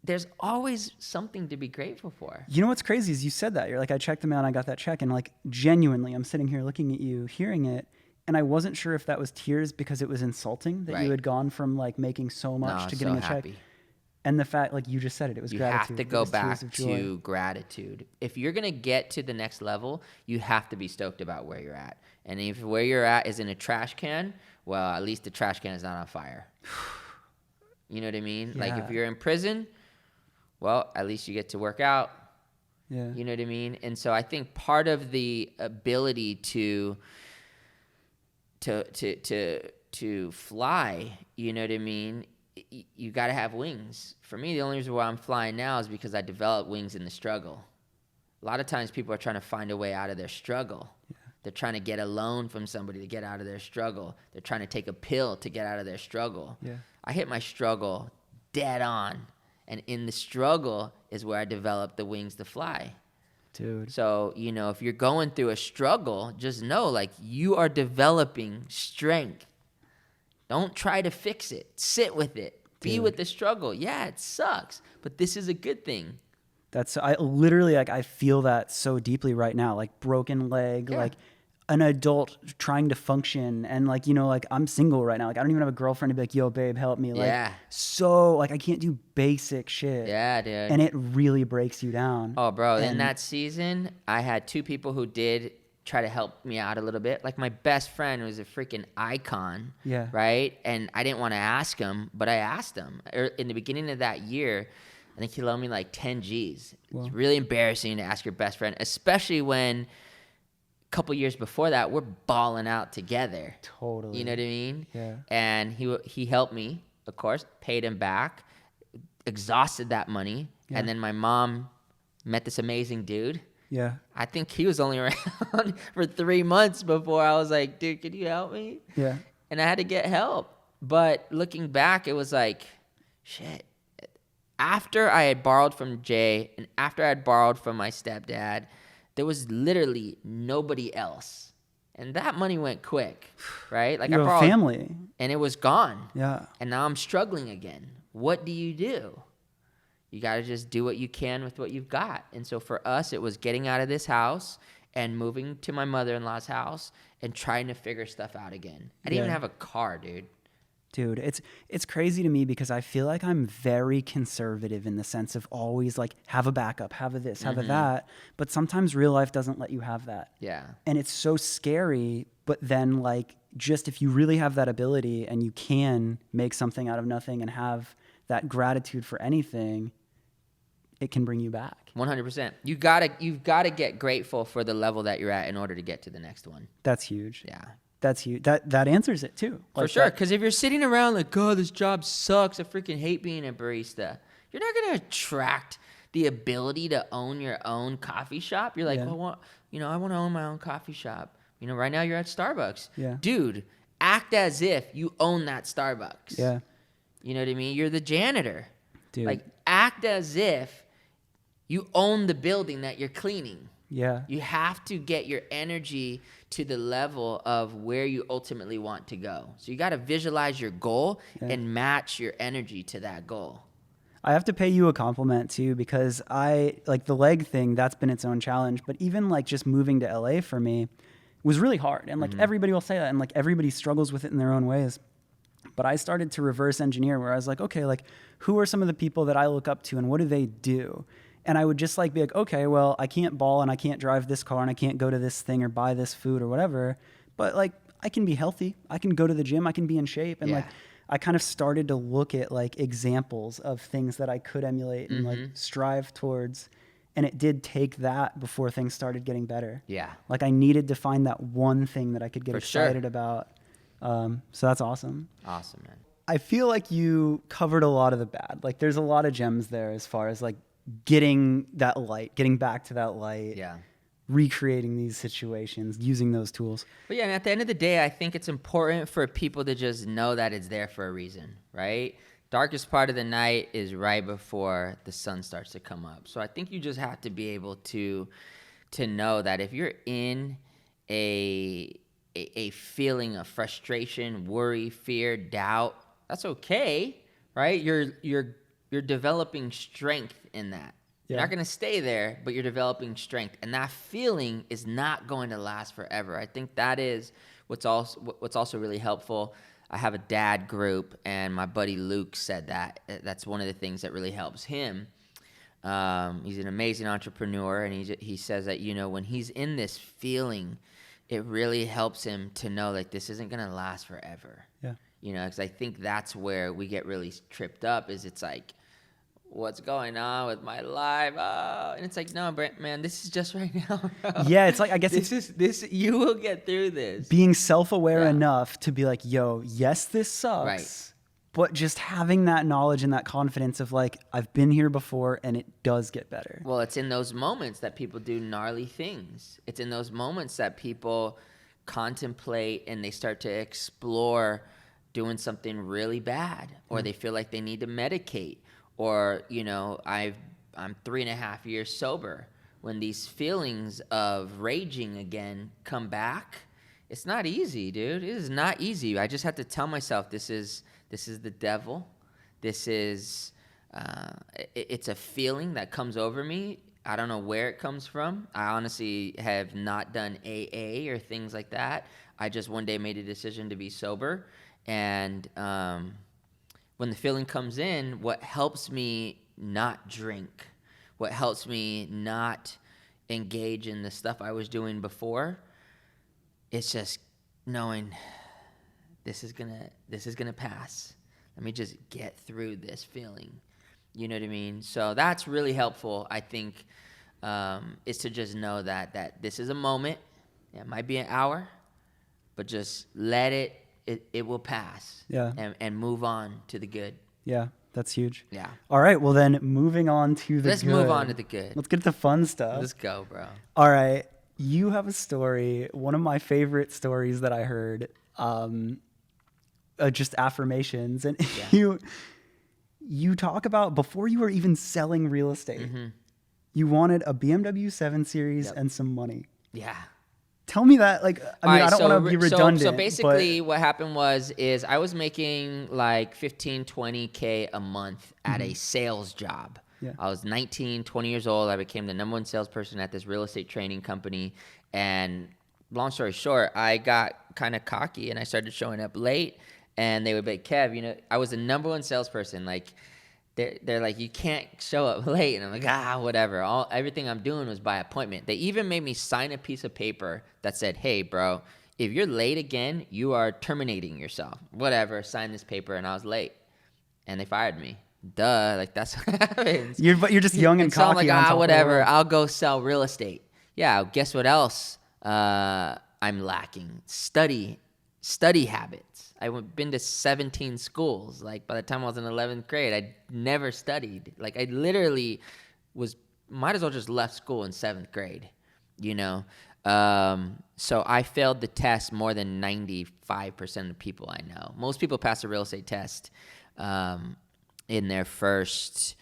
There's always something to be grateful for. You know what's crazy is you said that. You're like, I checked the mail and I got that check. And like, genuinely, I'm sitting here looking at you, hearing it. And I wasn't sure if that was tears because it was insulting that you had gone from like making so much to getting a check. And the fact, like you just said it was gratitude. You have to go back to gratitude. If you're going to get to the next level, you have to be stoked about where you're at. And if where you're at is in a trash can, well, at least the trash can is not on fire. You know what I mean? Yeah. Like if you're in prison, well, at least you get to work out. Yeah. You know what I mean? And so I think part of the ability to fly, you know what I mean? You got to have wings. For me, the only reason why I'm flying now is because I developed wings in the struggle. A lot of times people are trying to find a way out of their struggle. Yeah. They're trying to get a loan from somebody to get out of their struggle. They're trying to take a pill to get out of their struggle. Yeah. I hit my struggle dead on. And in the struggle is where I developed the wings to fly. Dude. So, you know, if you're going through a struggle, just know, like, you are developing strength. Don't try to fix it. Sit with it. Be with the struggle. Yeah, it sucks, but this is a good thing. I literally, like, I feel that so deeply right now, like broken leg, like an adult trying to function. And like, you know, like I'm single right now. Like I don't even have a girlfriend to be like, yo, babe, help me. Like, so like I can't do basic shit. Yeah, dude. And it really breaks you down. Oh, bro. In that season, I had 2 people who did try to help me out a little bit. Like my best friend was a freaking icon. Yeah. Right. And I didn't want to ask him, but I asked him in the beginning of that year. I think he loaned me like 10 G's. It's really embarrassing to ask your best friend, especially when a couple years before that, we're balling out together. Totally. You know what I mean? Yeah. And he helped me, of course, paid him back, exhausted that money. Yeah. And then my mom met this amazing dude. Yeah. I think he was only around for 3 months before I was like, dude, could you help me? Yeah. And I had to get help. But looking back, it was like, shit. After I had borrowed from Jay and after I had borrowed from my stepdad, there was literally nobody else. And that money went quick, right? Like I borrowed family. And it was gone. Yeah. And now I'm struggling again. What do? You got to just do what you can with what you've got. And so for us, it was getting out of this house and moving to my mother-in-law's house and trying to figure stuff out again. I didn't even have a car, dude. Dude, it's crazy to me because I feel like I'm very conservative in the sense of always like have a backup, have a this, have a that. But sometimes real life doesn't let you have that. Yeah. And it's so scary. But then like just if you really have that ability and you can make something out of nothing and have that gratitude for anything, it can bring you back. 100%. You've got to get grateful for the level that you're at in order to get to the next one. That's huge. Yeah. That's huge. That answers it too. Like for sure. Because if you're sitting around like, God, this job sucks, I freaking hate being a barista, you're not going to attract the ability to own your own coffee shop. You're like, well, I want to own my own coffee shop. You know, right now you're at Starbucks. Yeah. Dude, act as if you own that Starbucks. Yeah. You know what I mean? You're the janitor. Dude. Like, act as if You own the building that you're cleaning. Yeah. You have to get your energy to the level of where you ultimately want to go. So you got to visualize your goal and match your energy to that goal. I have to pay you a compliment too, because I like the leg thing, that's been its own challenge. But even like just moving to LA for me was really hard. And like everybody will say that, and like everybody struggles with it in their own ways. But I started to reverse engineer, where I was like, okay, like who are some of the people that I look up to and what do they do? And I would just like be like, okay, well, I can't ball and I can't drive this car and I can't go to this thing or buy this food or whatever. But like I can be healthy. I can go to the gym. I can be in shape. And like I kind of started to look at like examples of things that I could emulate and like strive towards. And it did take that before things started getting better. Yeah. Like I needed to find that one thing that I could get excited about. So that's awesome. Awesome, man. I feel like you covered a lot of the bad. Like there's a lot of gems there as far as like getting that light, getting back to that light. Yeah. Recreating these situations, using those tools. But yeah, and at the end of the day, I think it's important for people to just know that it's there for a reason, right? Darkest part of the night is right before the sun starts to come up. So I think you just have to be able to know that if you're in a feeling of frustration, worry, fear, doubt, that's okay, right? You're developing strength in that. You're not going to stay there, but you're developing strength. And that feeling is not going to last forever. I think that is what's also really helpful. I have a dad group, and my buddy Luke said that. That's one of the things that really helps him. He's an amazing entrepreneur, and he says that, when he's in this feeling, it really helps him to know, like, this isn't going to last forever. Yeah. Because I think that's where we get really tripped up, is it's like, what's going on with my life? Oh, and it's like, no, Brent, man, this is just right now, bro. Yeah, it's like, I guess this you will get through this. Being self-aware enough to be like, yo, yes, this sucks. Right. But just having that knowledge and that confidence of like, I've been here before and it does get better. Well, it's in those moments that people do gnarly things. It's in those moments that people contemplate and they start to explore doing something really bad, or they feel like they need to medicate. Or, I'm 3.5 years sober. When these feelings of raging again come back, it's not easy, dude. It is not easy. I just have to tell myself this is the devil. This is it's a feeling that comes over me. I don't know where it comes from. I honestly have not done AA or things like that. I just one day made a decision to be sober, and when the feeling comes in, what helps me not drink, what helps me not engage in the stuff I was doing before, it's just knowing this is gonna pass. Let me just get through this feeling. You know what I mean? So that's really helpful, I think, is to just know that this is a moment. It might be an hour, but just let it will pass. Yeah. And move on to the good. Yeah, that's huge. Yeah. All right, well then, moving on to the Let's good. move on to the good. Let's get to the fun stuff. Let's go, bro. All right, you have a story, one of my favorite stories that I heard, just affirmations. And you talk about, before you were even selling real estate, you wanted a BMW 7 Series and some money. Yeah. Tell me that, like, I don't want to be redundant. So basically what happened is I was making like 15, 20K a month at a sales job. Yeah. I was 19, 20 years old. I became the #1 salesperson at this real estate training company. And long story short, I got kind of cocky and I started showing up late. And they would be like, Kev, I was the #1 salesperson. Like, they're like, you can't show up late. And I'm like, whatever. Everything I'm doing was by appointment. They even made me sign a piece of paper that said, hey, bro, if you're late again, you are terminating yourself. Whatever, sign this paper. And I was late. And they fired me. Duh, like that's what happens. But you're just young and cocky. So I'm like, whatever, I'll go sell real estate. Yeah, guess what else I'm lacking? Study habits. I've been to 17 schools. Like, by the time I was in 11th grade, I never studied. Like, I literally might as well just left school in 7th grade, So I failed the test more than 95% of people I know. Most people pass a real estate test in their first,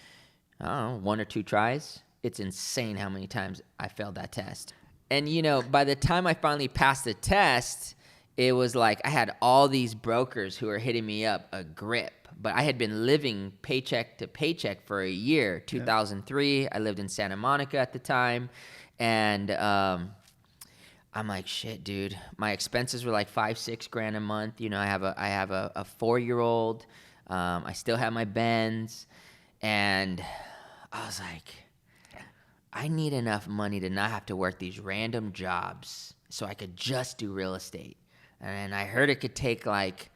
1 or 2 tries. it's insane how many times I failed that test. And, you know, by the time I finally passed the test, it was like I had all these brokers who were hitting me up a grip. But I had been living paycheck to paycheck for a year. 2003, I lived in Santa Monica at the time. And I'm like, shit, dude. My expenses were like $5-6 grand a month. You know, I have a 4-year-old. I still have my Benz. And I was like, I need enough money to not have to work these random jobs so I could just do real estate. And I heard it could take like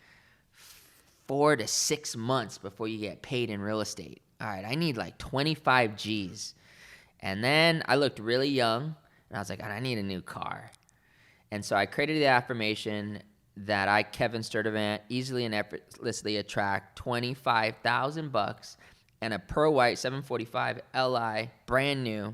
4 to 6 months before you get paid in real estate. All right, I need like 25 G's. And then I looked really young, and I was like, I need a new car. And so I created the affirmation that I, Kevion Stirdivant, easily and effortlessly attract $25,000 and a pearl white 745 Li, brand new,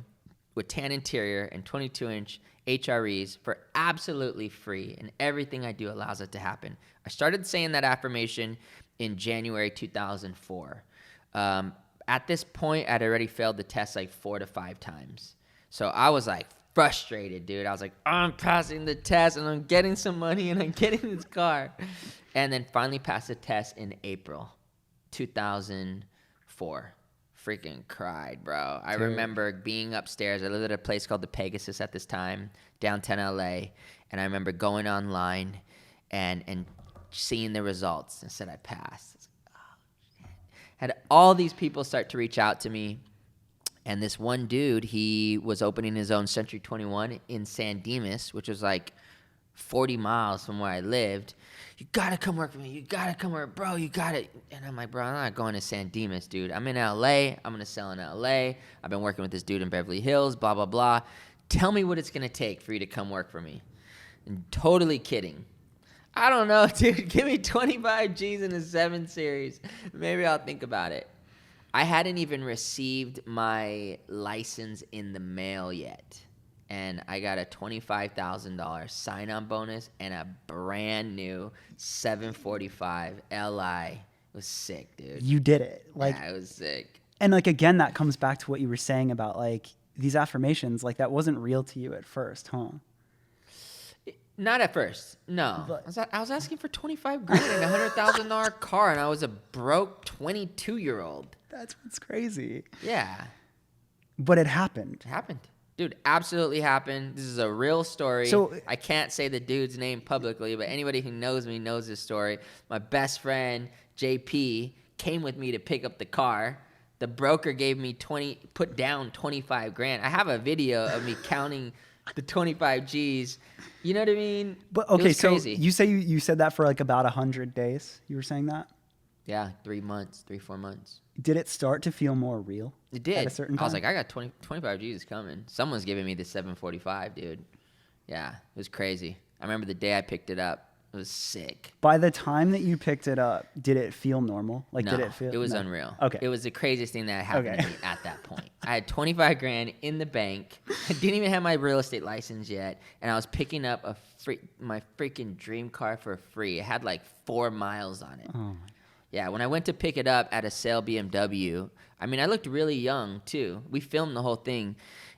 with tan interior and 22-inch HREs for absolutely free, and everything I do allows it to happen. I started saying that affirmation in January 2004. At this point, I'd already failed the test like 4 to 5 times. So I was like frustrated, dude. I was like, I'm passing the test, and I'm getting some money, and I'm getting this car. And then finally passed the test in April 2004. Freaking cried, bro. I remember being upstairs. I lived at a place called the Pegasus at this time, downtown LA. And I remember going online and seeing the results and said I passed. I was like, oh, shit. Had all these people start to reach out to me. And this one dude, he was opening his own Century 21 in San Dimas, which was like 40 miles from where I lived. You gotta come work for me. You gotta come work, bro. You gotta. And I'm like, bro, I'm not going to San Dimas, dude. I'm in LA. I'm gonna sell in LA. I've been working with this dude in Beverly Hills, blah, blah, blah. Tell me what it's gonna take for you to come work for me. And totally kidding. I don't know, dude. Give me 25 G's in a 7 Series. Maybe I'll think about it. I hadn't even received my license in the mail yet. And I got a $25,000 sign-on bonus and a brand new 745 Li. It was sick, dude. You did it. Like, yeah, it was sick. And like, again, that comes back to what you were saying about like these affirmations. Like, that wasn't real to you at first, huh? Not at first, no. But, I was asking for 25 grand and a $100,000 car, and I was a broke 22-year-old. That's what's crazy. Yeah. But it happened. It happened. Dude, absolutely happened. This is a real story. So I can't say the dude's name publicly, but anybody who knows me knows this story. My best friend, JP, came with me to pick up the car. The broker gave me put down 25 grand. I have a video of me counting the 25 G's. You know what I mean? But okay, it was crazy. So you say you said that for like about 100 days. You were saying that? Yeah, 3 months, 3-4 months. Did it start to feel more real? It did. At a certain time? I was like, I got 25 G's coming. Someone's giving me the 745, dude. Yeah, it was crazy. I remember the day I picked it up. It was sick. By the time that you picked it up, did it feel normal? Like, no, did it feel? It was unreal. Okay. It was the craziest thing that happened to me at that point. I had 25 grand in the bank. I didn't even have my real estate license yet, and I was picking up my freaking dream car for free. It had like 4 miles on it. Oh my. Yeah, when I went to pick it up at a sale BMW, I mean, I looked really young, too. We filmed the whole thing,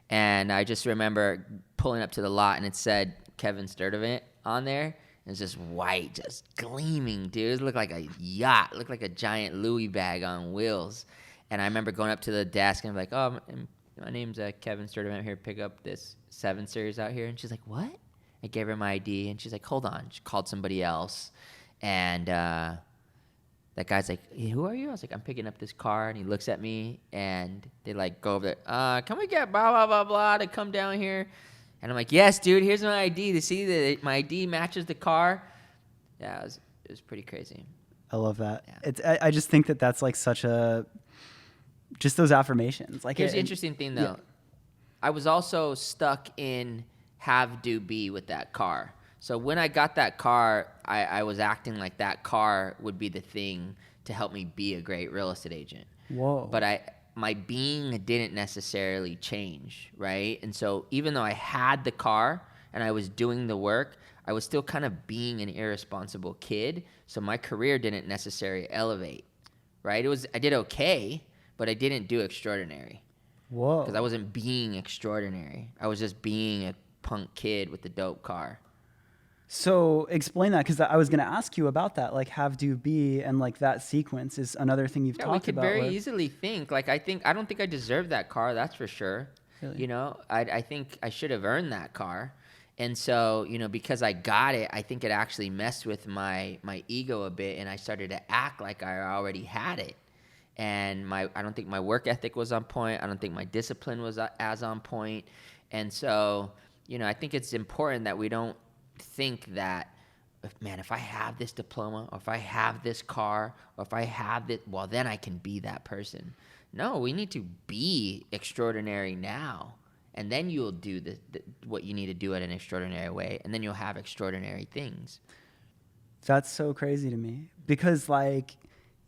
and I just remember pulling up to the lot, and it said Kevion Stirdivant on there. It was just white, just gleaming, dude. It looked like a yacht. It looked like a giant Louis bag on wheels. And I remember going up to the desk, and I'm like, oh, my name's Kevion Stirdivant. I'm here to pick up this 7 Series out here. And she's like, what? I gave her my ID, and she's like, hold on. She called somebody else, and that guy's like, hey, who are you? I was like, I'm picking up this car. And he looks at me, and they like go over there. Can we get blah, blah, blah, blah to come down here? And I'm like, yes, dude, here's my ID. To see that my ID matches the car. Yeah, it was pretty crazy. I love that. Yeah. I just think that that's like just those affirmations. Like, here's the interesting thing, though. Yeah. I was also stuck in have, do, be with that car. So when I got that car, I was acting like that car would be the thing to help me be a great real estate agent. Whoa. But my being didn't necessarily change, right? And so even though I had the car and I was doing the work, I was still kind of being an irresponsible kid. So my career didn't necessarily elevate, right? I did okay, but I didn't do extraordinary. Whoa. Because I wasn't being extraordinary. I was just being a punk kid with a dope car. So explain that, because I was going to ask you about that, like have, do, be, and like that sequence is another thing you've talked about. We could very easily think, like, I don't think I deserve that car, that's for sure. Really? You know, I think I should have earned that car. And so, you know, because I got it, I think it actually messed with my ego a bit, and I started to act like I already had it. And I don't think my work ethic was on point. I don't think my discipline was as on point. And so, you know, I think it's important that we don't think that, if I have this diploma, or if I have this car, or if I have this, well, then I can be that person. No, we need to be extraordinary now. And then you'll do what you need to do in an extraordinary way. And then you'll have extraordinary things. That's so crazy to me, because like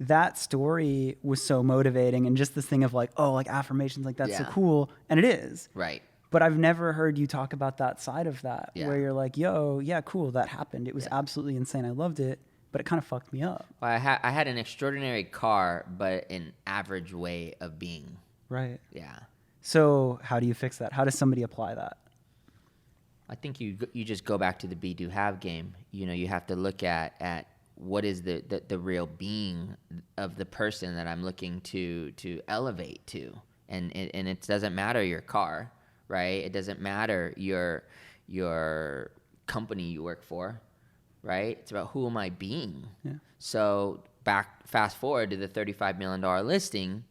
that story was so motivating, and just this thing of like, oh, like affirmations, like that's so cool. And it is. Right. But I've never heard you talk about that side of that, where you're like, yo, yeah, cool, that happened. It was absolutely insane. I loved it, but it kind of fucked me up. Well, I had an extraordinary car, but an average way of being. Right. Yeah. So how do you fix that? How does somebody apply that? I think you just go back to the be, do, have game. You know, you have to look at what is the real being of the person that I'm looking to elevate to. And it doesn't matter your car, right? It doesn't matter your company you work for, right? It's about who am I being. Yeah. So fast forward to the $35 million listing.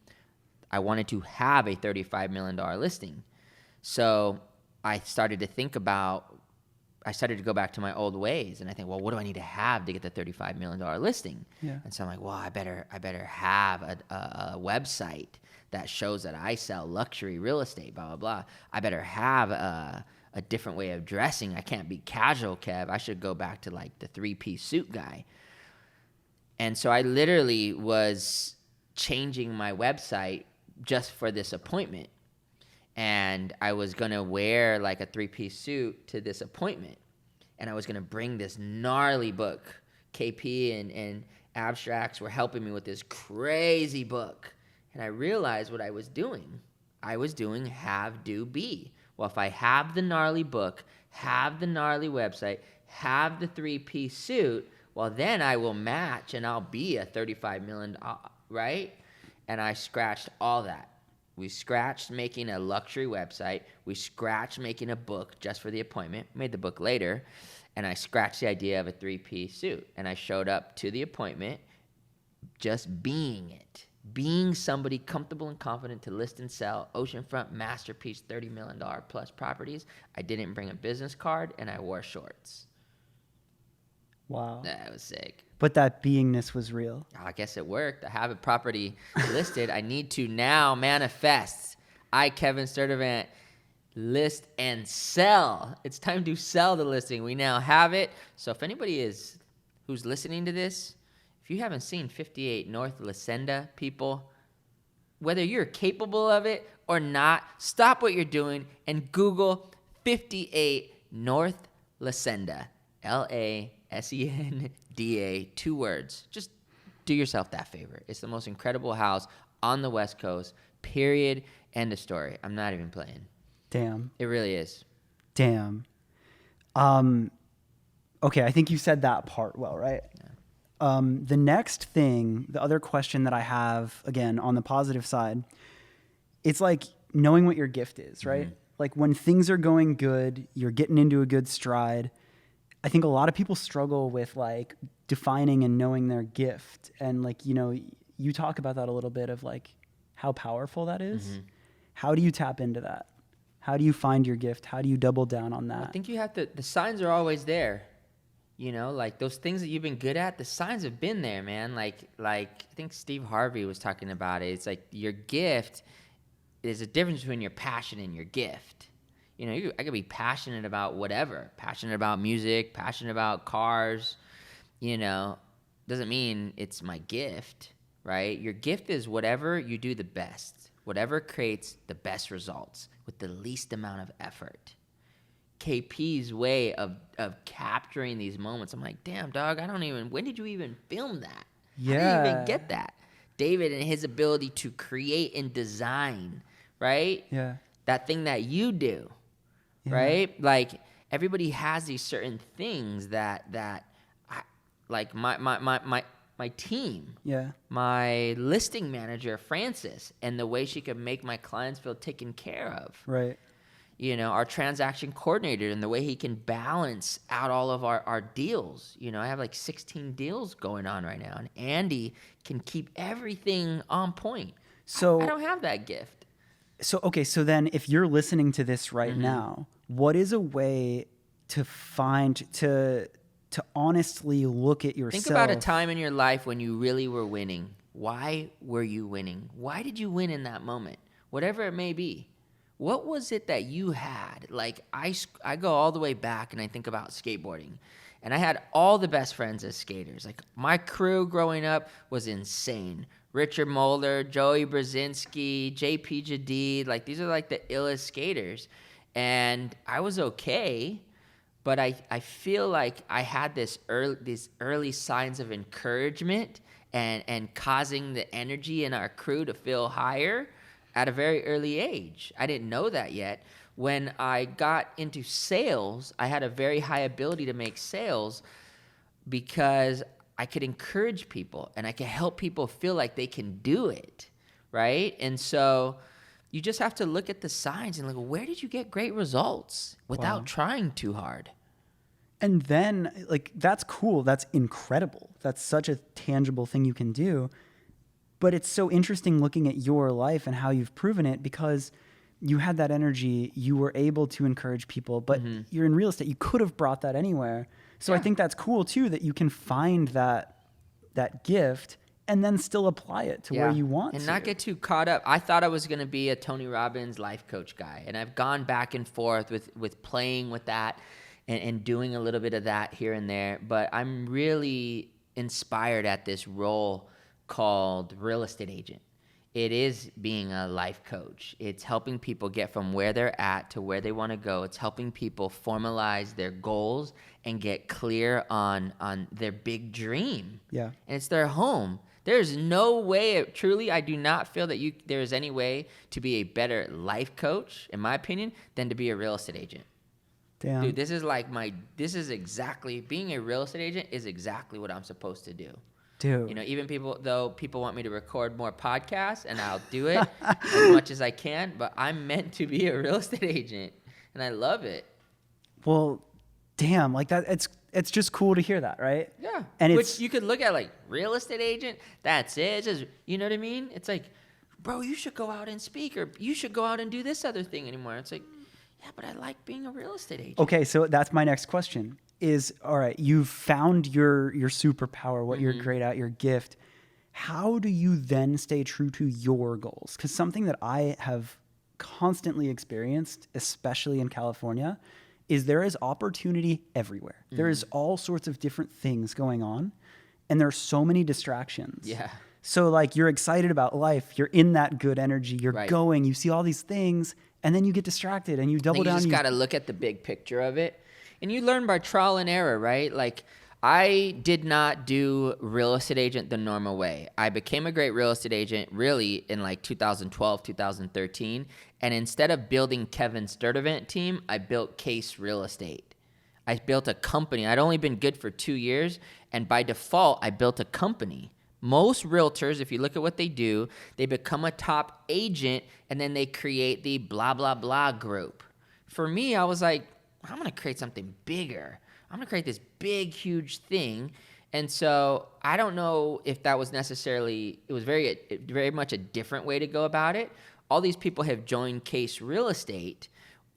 I wanted to have a $35 million listing. So I started to go back to my old ways, and I think, well, what do I need to have to get the $35 million listing? Yeah. And so I'm like, well, I better have a website that shows that I sell luxury real estate, blah, blah, blah. I better have a different way of dressing. I can't be casual, Kev. I should go back to like the 3-piece suit guy. And so I literally was changing my website just for this appointment. And I was going to wear like a 3-piece suit to this appointment. And I was going to bring this gnarly book. KP and Abstracts were helping me with this crazy book. And I realized what I was doing. I was doing have, do, be. Well, if I have the gnarly book, have the gnarly website, have the 3-piece suit, well, then I will match and I'll be a $35 million, right? And I scratched all that. We scratched making a luxury website. We scratched making a book just for the appointment. Made the book later. And I scratched the idea of a 3-piece suit. And I showed up to the appointment just being it. Being somebody comfortable and confident to list and sell oceanfront masterpiece $30 million plus properties. I didn't bring a business card, and I wore shorts. Wow. That was sick. But that beingness was real. I guess it worked. I have a property listed. I need to now manifest. I, Kevion Stirdivant, list and sell. It's time to sell the listing. We now have it. So if anybody who's listening to this, if you haven't seen 58 North Lasenda, people, whether you're capable of it or not, stop what you're doing and Google 58 North Lasenda. Lasenda, 2 words. Just do yourself that favor. It's the most incredible house on the West Coast, period, end of story. I'm not even playing. Damn. It really is. Damn. Okay, I think you said that part well, right? Yeah. The next thing, the other question that I have, again, on the positive side, it's like knowing what your gift is, right? Mm-hmm. Like when things are going good, you're getting into a good stride. I think a lot of people struggle with like defining and knowing their gift. And like, you know, you talk about that a little bit of like how powerful that is. Mm-hmm. How do you tap into that? How do you find your gift? How do you double down on that? I think you have to, the signs are always there. You know, like those things that you've been good at, the signs have been there, man. Like I think Steve Harvey was talking about it. It's like your gift, there's a difference between your passion and your gift. You know, I could be passionate about whatever, passionate about music, passionate about cars, you know, doesn't mean it's my gift, right? Your gift is whatever you do the best, whatever creates the best results with the least amount of effort. KP's way of capturing these moments, I'm like, damn, dog, when did you even film that? Yeah. How did you even get that? David and his ability to create and design right? Yeah. That thing that you do, right? Like everybody has these certain things that like my team, my listing manager, Frances, and the way she could make my clients feel taken care of. Right. Our transaction coordinator and the way he can balance out all of our deals. I have like 16 deals going on right now, and Andy can keep everything on point. So I don't have that gift. So then if you're listening to this right now, what is a way to honestly look at yourself? Think about a time in your life when you really were winning. Why were you winning? Why did you win in that moment? Whatever it may be. What was it that you had? Like I go all the way back and I think about skateboarding. And I had all the best friends as skaters. Like my crew growing up was insane. Richard Mulder, Joey Brzezinski, JP Jadid. Like these are like the illest skaters. And I was okay. But I feel like I had these early signs of encouragement and causing the energy in our crew to feel higher at a very early age. I didn't know that yet. When I got into sales, I had a very high ability to make sales because I could encourage people and I could help people feel like they can do it, right? And so you just have to look at the signs and where did you get great results without trying too hard? And then, that's cool. That's incredible. That's such a tangible thing you can do. But it's so interesting looking at your life and how you've proven it, because you had that energy. You were able to encourage people, but you're in real estate. You could have brought that anywhere. So I think that's cool, too, that you can find that gift and then still apply it to where you want to. And not get too caught up. I thought I was going to be a Tony Robbins life coach guy, and I've gone back and forth with playing with that and doing a little bit of that here and there. But I'm really inspired at this role called real estate agent. It is being a life coach. It's helping people get from where they're at to where they want to go. It's helping people formalize their goals and get clear on their big dream. Yeah. And it's their home. There's no way, truly, I do not feel that there is any way to be a better life coach, in my opinion, than to be a real estate agent. Damn. Dude, being a real estate agent is exactly what I'm supposed to do. Dude. Even people want me to record more podcasts, and I'll do it as much as I can, but I'm meant to be a real estate agent, and I love it. Well, damn, that it's just cool to hear that, right? Yeah. And which you could look at real estate agent, that's it. It's just, you know what I mean? It's like, bro, you should go out and speak, or you should go out and do this other thing anymore. It's like, yeah, but I like being a real estate agent. Okay, so that's my next question. All right, you've found your superpower, what you're great at, your gift. How do you then stay true to your goals? Because something that I have constantly experienced, especially in California, is there is opportunity everywhere. There is all sorts of different things going on, and there are so many distractions. Yeah. So you're excited about life, you're in that good energy, you're going, you see all these things, and then you get distracted and you double down. You just got to look at the big picture of it. And you learn by trial and error, right? I did not do real estate agent the normal way. I became a great real estate agent really in 2012, 2013. And instead of building Kevion Stirdivant team, I built KASE Real Estate. I built a company. I'd only been good for 2 years. And by default, I built a company. Most realtors, if you look at what they do, they become a top agent and then they create the blah, blah, blah group. For me, I was like, I'm going to create something bigger. I'm going to create this big, huge thing. And so I don't know if that was necessarily, it was very much a different way to go about it. All these people have joined KASE Real Estate.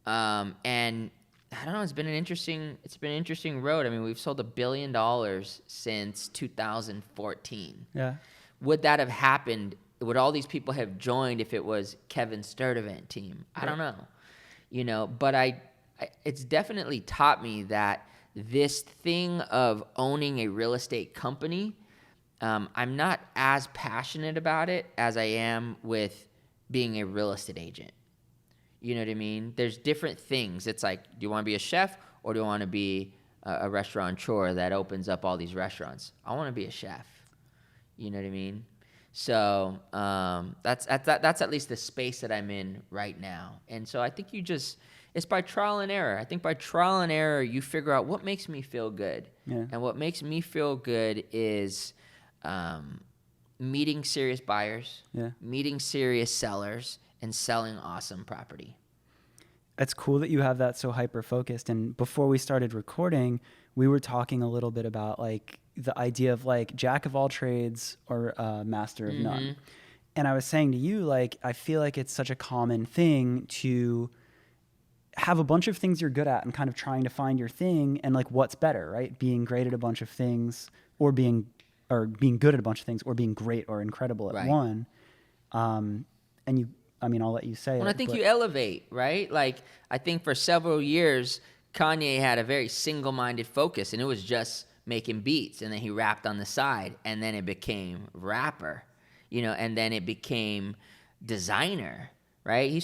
And I don't know, it's been an interesting road. I mean, we've sold $1 billion since 2014. Yeah. Would that have happened? Would all these people have joined if it was Kevion Stirdivant team? I don't know. But it's definitely taught me that this thing of owning a real estate company, I'm not as passionate about it as I am with being a real estate agent. You know what I mean? There's different things. It's like, do you want to be a chef or do you want to be a restaurateur that opens up all these restaurants? I want to be a chef. You know what I mean? So that's at least the space that I'm in right now. And so I think it's by trial and error. I think by trial and error, you figure out what makes me feel good. Yeah. And what makes me feel good is meeting serious buyers, meeting serious sellers, and selling awesome property. It's cool that you have that so hyper-focused. And before we started recording, we were talking a little bit about like the idea of like jack of all trades or master of none. And I was saying to you, like, I feel like it's such a common thing to have a bunch of things you're good at and kind of trying to find your thing and like what's better, right? Being great at a bunch of things or being good at a bunch of things or being great or incredible at one. And I'll let you say it. Well, I think you elevate, right? Like, I think for several years, Kanye had a very single-minded focus, and it was just making beats, and then he rapped on the side, and then it became rapper, and then it became designer, right? He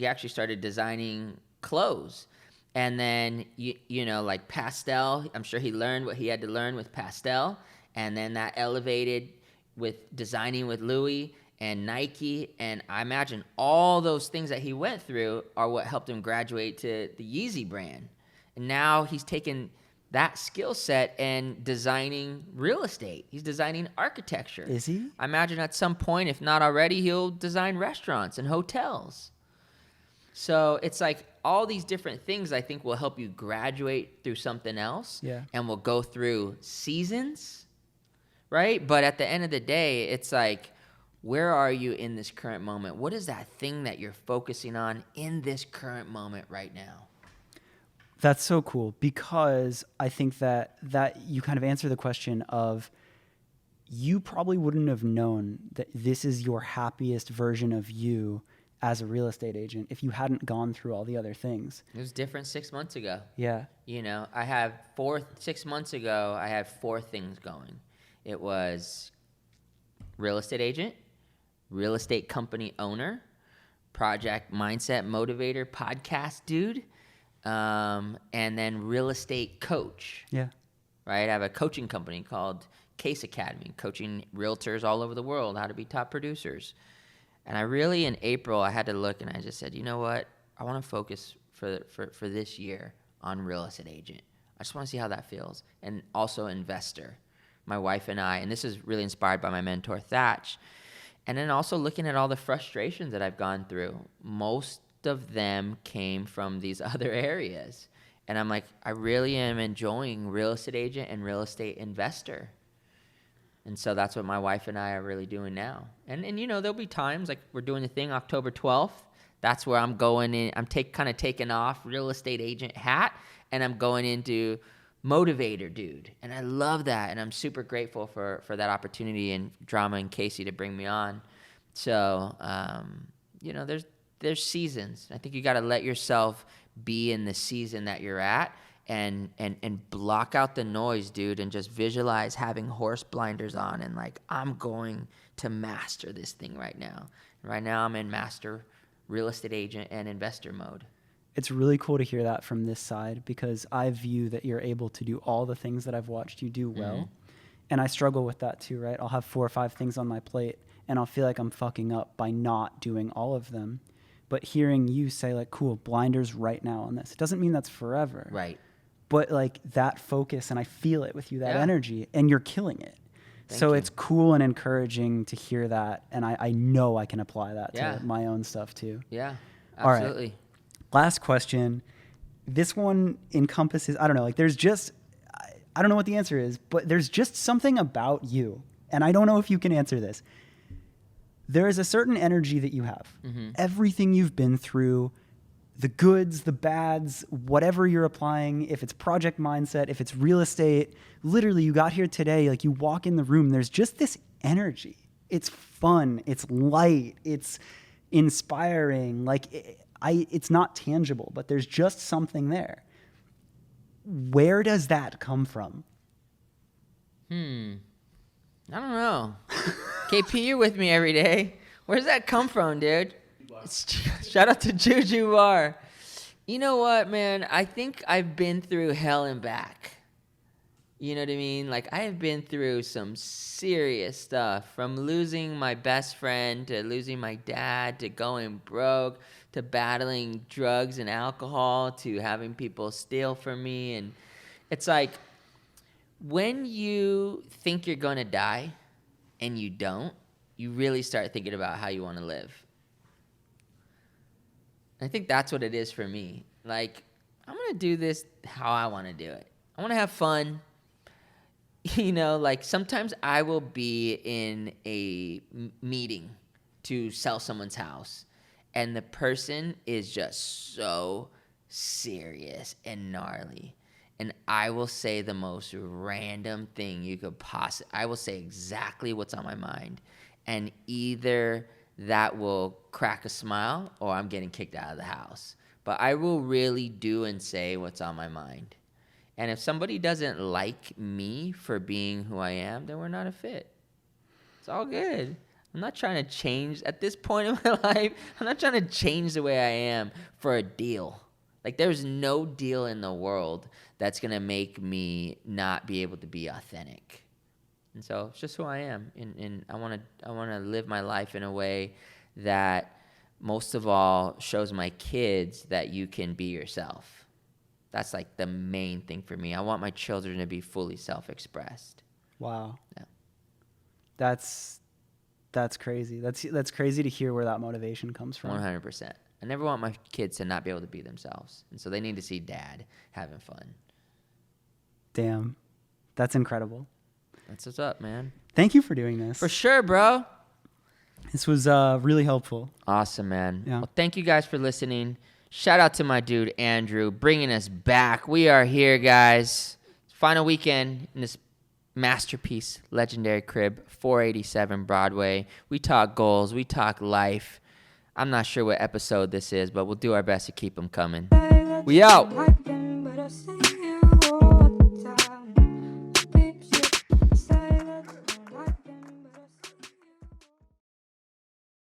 actually started designing clothes, and then, like pastel, I'm sure he learned what he had to learn with pastel, and then that elevated with designing with Louis and Nike, and I imagine all those things that he went through are what helped him graduate to the Yeezy brand. And now he's taken that skill set and designing real estate. He's designing architecture. Is he? I imagine at some point, if not already, he'll design restaurants and hotels. So it's like all these different things I think will help you graduate through something else. And will go through seasons, right? But at the end of the day, it's like, where are you in this current moment? What is that thing that you're focusing on in this current moment right now? That's so cool, because I think that you kind of answer the question of, you probably wouldn't have known that this is your happiest version of you as a real estate agent if you hadn't gone through all the other things. It was different 6 months ago. Yeah. 6 months ago, I had 4 things going. It was real estate agent, real estate company owner, project mindset motivator, podcast dude, and then real estate coach. Yeah. Right? I have a coaching company called KASE Academy, coaching realtors all over the world how to be top producers. And I really, in April, I had to look and I just said, you know what? I want to focus for this year on real estate agent. I just want to see how that feels. And also investor. My wife and I, and this is really inspired by my mentor, Thatch. And then also looking at all the frustrations that I've gone through. Most of them came from these other areas. And I'm like, I really am enjoying real estate agent and real estate investor. And so that's what my wife and I are really doing now. And there'll be times, like we're doing the thing October 12th. That's where I'm going in. I'm kind of taking off real estate agent hat, and I'm going into motivator dude. And I love that. And I'm super grateful for that opportunity and Drama and Casey to bring me on. So, there's seasons. I think you got to let yourself be in the season that you're at and block out the noise, dude, and just visualize having horse blinders on and like, I'm going to master this thing right now. Right now I'm in master real estate agent and investor mode. It's really cool to hear that from this side, because I view that you're able to do all the things that I've watched you do well. Mm-hmm. And I struggle with that too, right? I'll have 4 or 5 things on my plate and I'll feel like I'm fucking up by not doing all of them. But hearing you say like, cool, blinders right now on this, it doesn't mean that's forever. Right. But like that focus, and I feel it with you, that energy, and you're killing it. Thank so you. It's cool and encouraging to hear that. And I know I can apply that to my own stuff too. Yeah, absolutely. All right. Last question. This one encompasses, I don't know, like there's just, I don't know what the answer is, but there's just something about you. And I don't know if you can answer this. There is a certain energy that you have. Mm-hmm. Everything you've been through, the goods, the bads, whatever you're applying, if it's project mindset, if it's real estate, literally you got here today, like you walk in the room, there's just this energy. It's fun, it's light, it's inspiring. Like it's not tangible, but there's just something there. Where does that come from? I don't know. KP, you're with me every day. Where does that come from, dude? Shout out to Juju Bar. You know what, man? I think I've been through hell and back. You know what I mean? Like, I have been through some serious stuff, from losing my best friend to losing my dad to going broke to battling drugs and alcohol to having people steal from me. And it's like, when you think you're going to die and you don't, you really start thinking about how you want to live. I think that's what it is for me. Like, I'm going to do this how I want to do it. I want to have fun. You know, like, sometimes I will be in a meeting to sell someone's house, and the person is just so serious and gnarly. And I will say the most random thing you could possibly, I will say exactly what's on my mind. And either that will crack a smile or I'm getting kicked out of the house. But I will really do and say what's on my mind. And if somebody doesn't like me for being who I am, then we're not a fit. It's all good. I'm not trying to change, at this point in my life, I'm not trying to change the way I am for a deal. Like, there's no deal in the world that's going to make me not be able to be authentic. And so it's just who I am. And I want to live my life in a way that most of all shows my kids that you can be yourself. That's like the main thing for me. I want my children to be fully self-expressed. Wow. Yeah. That's crazy. That's crazy to hear where that motivation comes from. 100%. I never want my kids to not be able to be themselves. And so they need to see dad having fun. Damn. That's incredible. That's what's up, man. Thank you for doing this. For sure, bro. This was really helpful. Awesome, man. Yeah. Well, thank you guys for listening. Shout out to my dude, Andrew, bringing us back. We are here, guys. Final weekend in this masterpiece, Legendary Crib, 487 Broadway. We talk goals. We talk life. I'm not sure what episode this is, but we'll do our best to keep them coming. We out.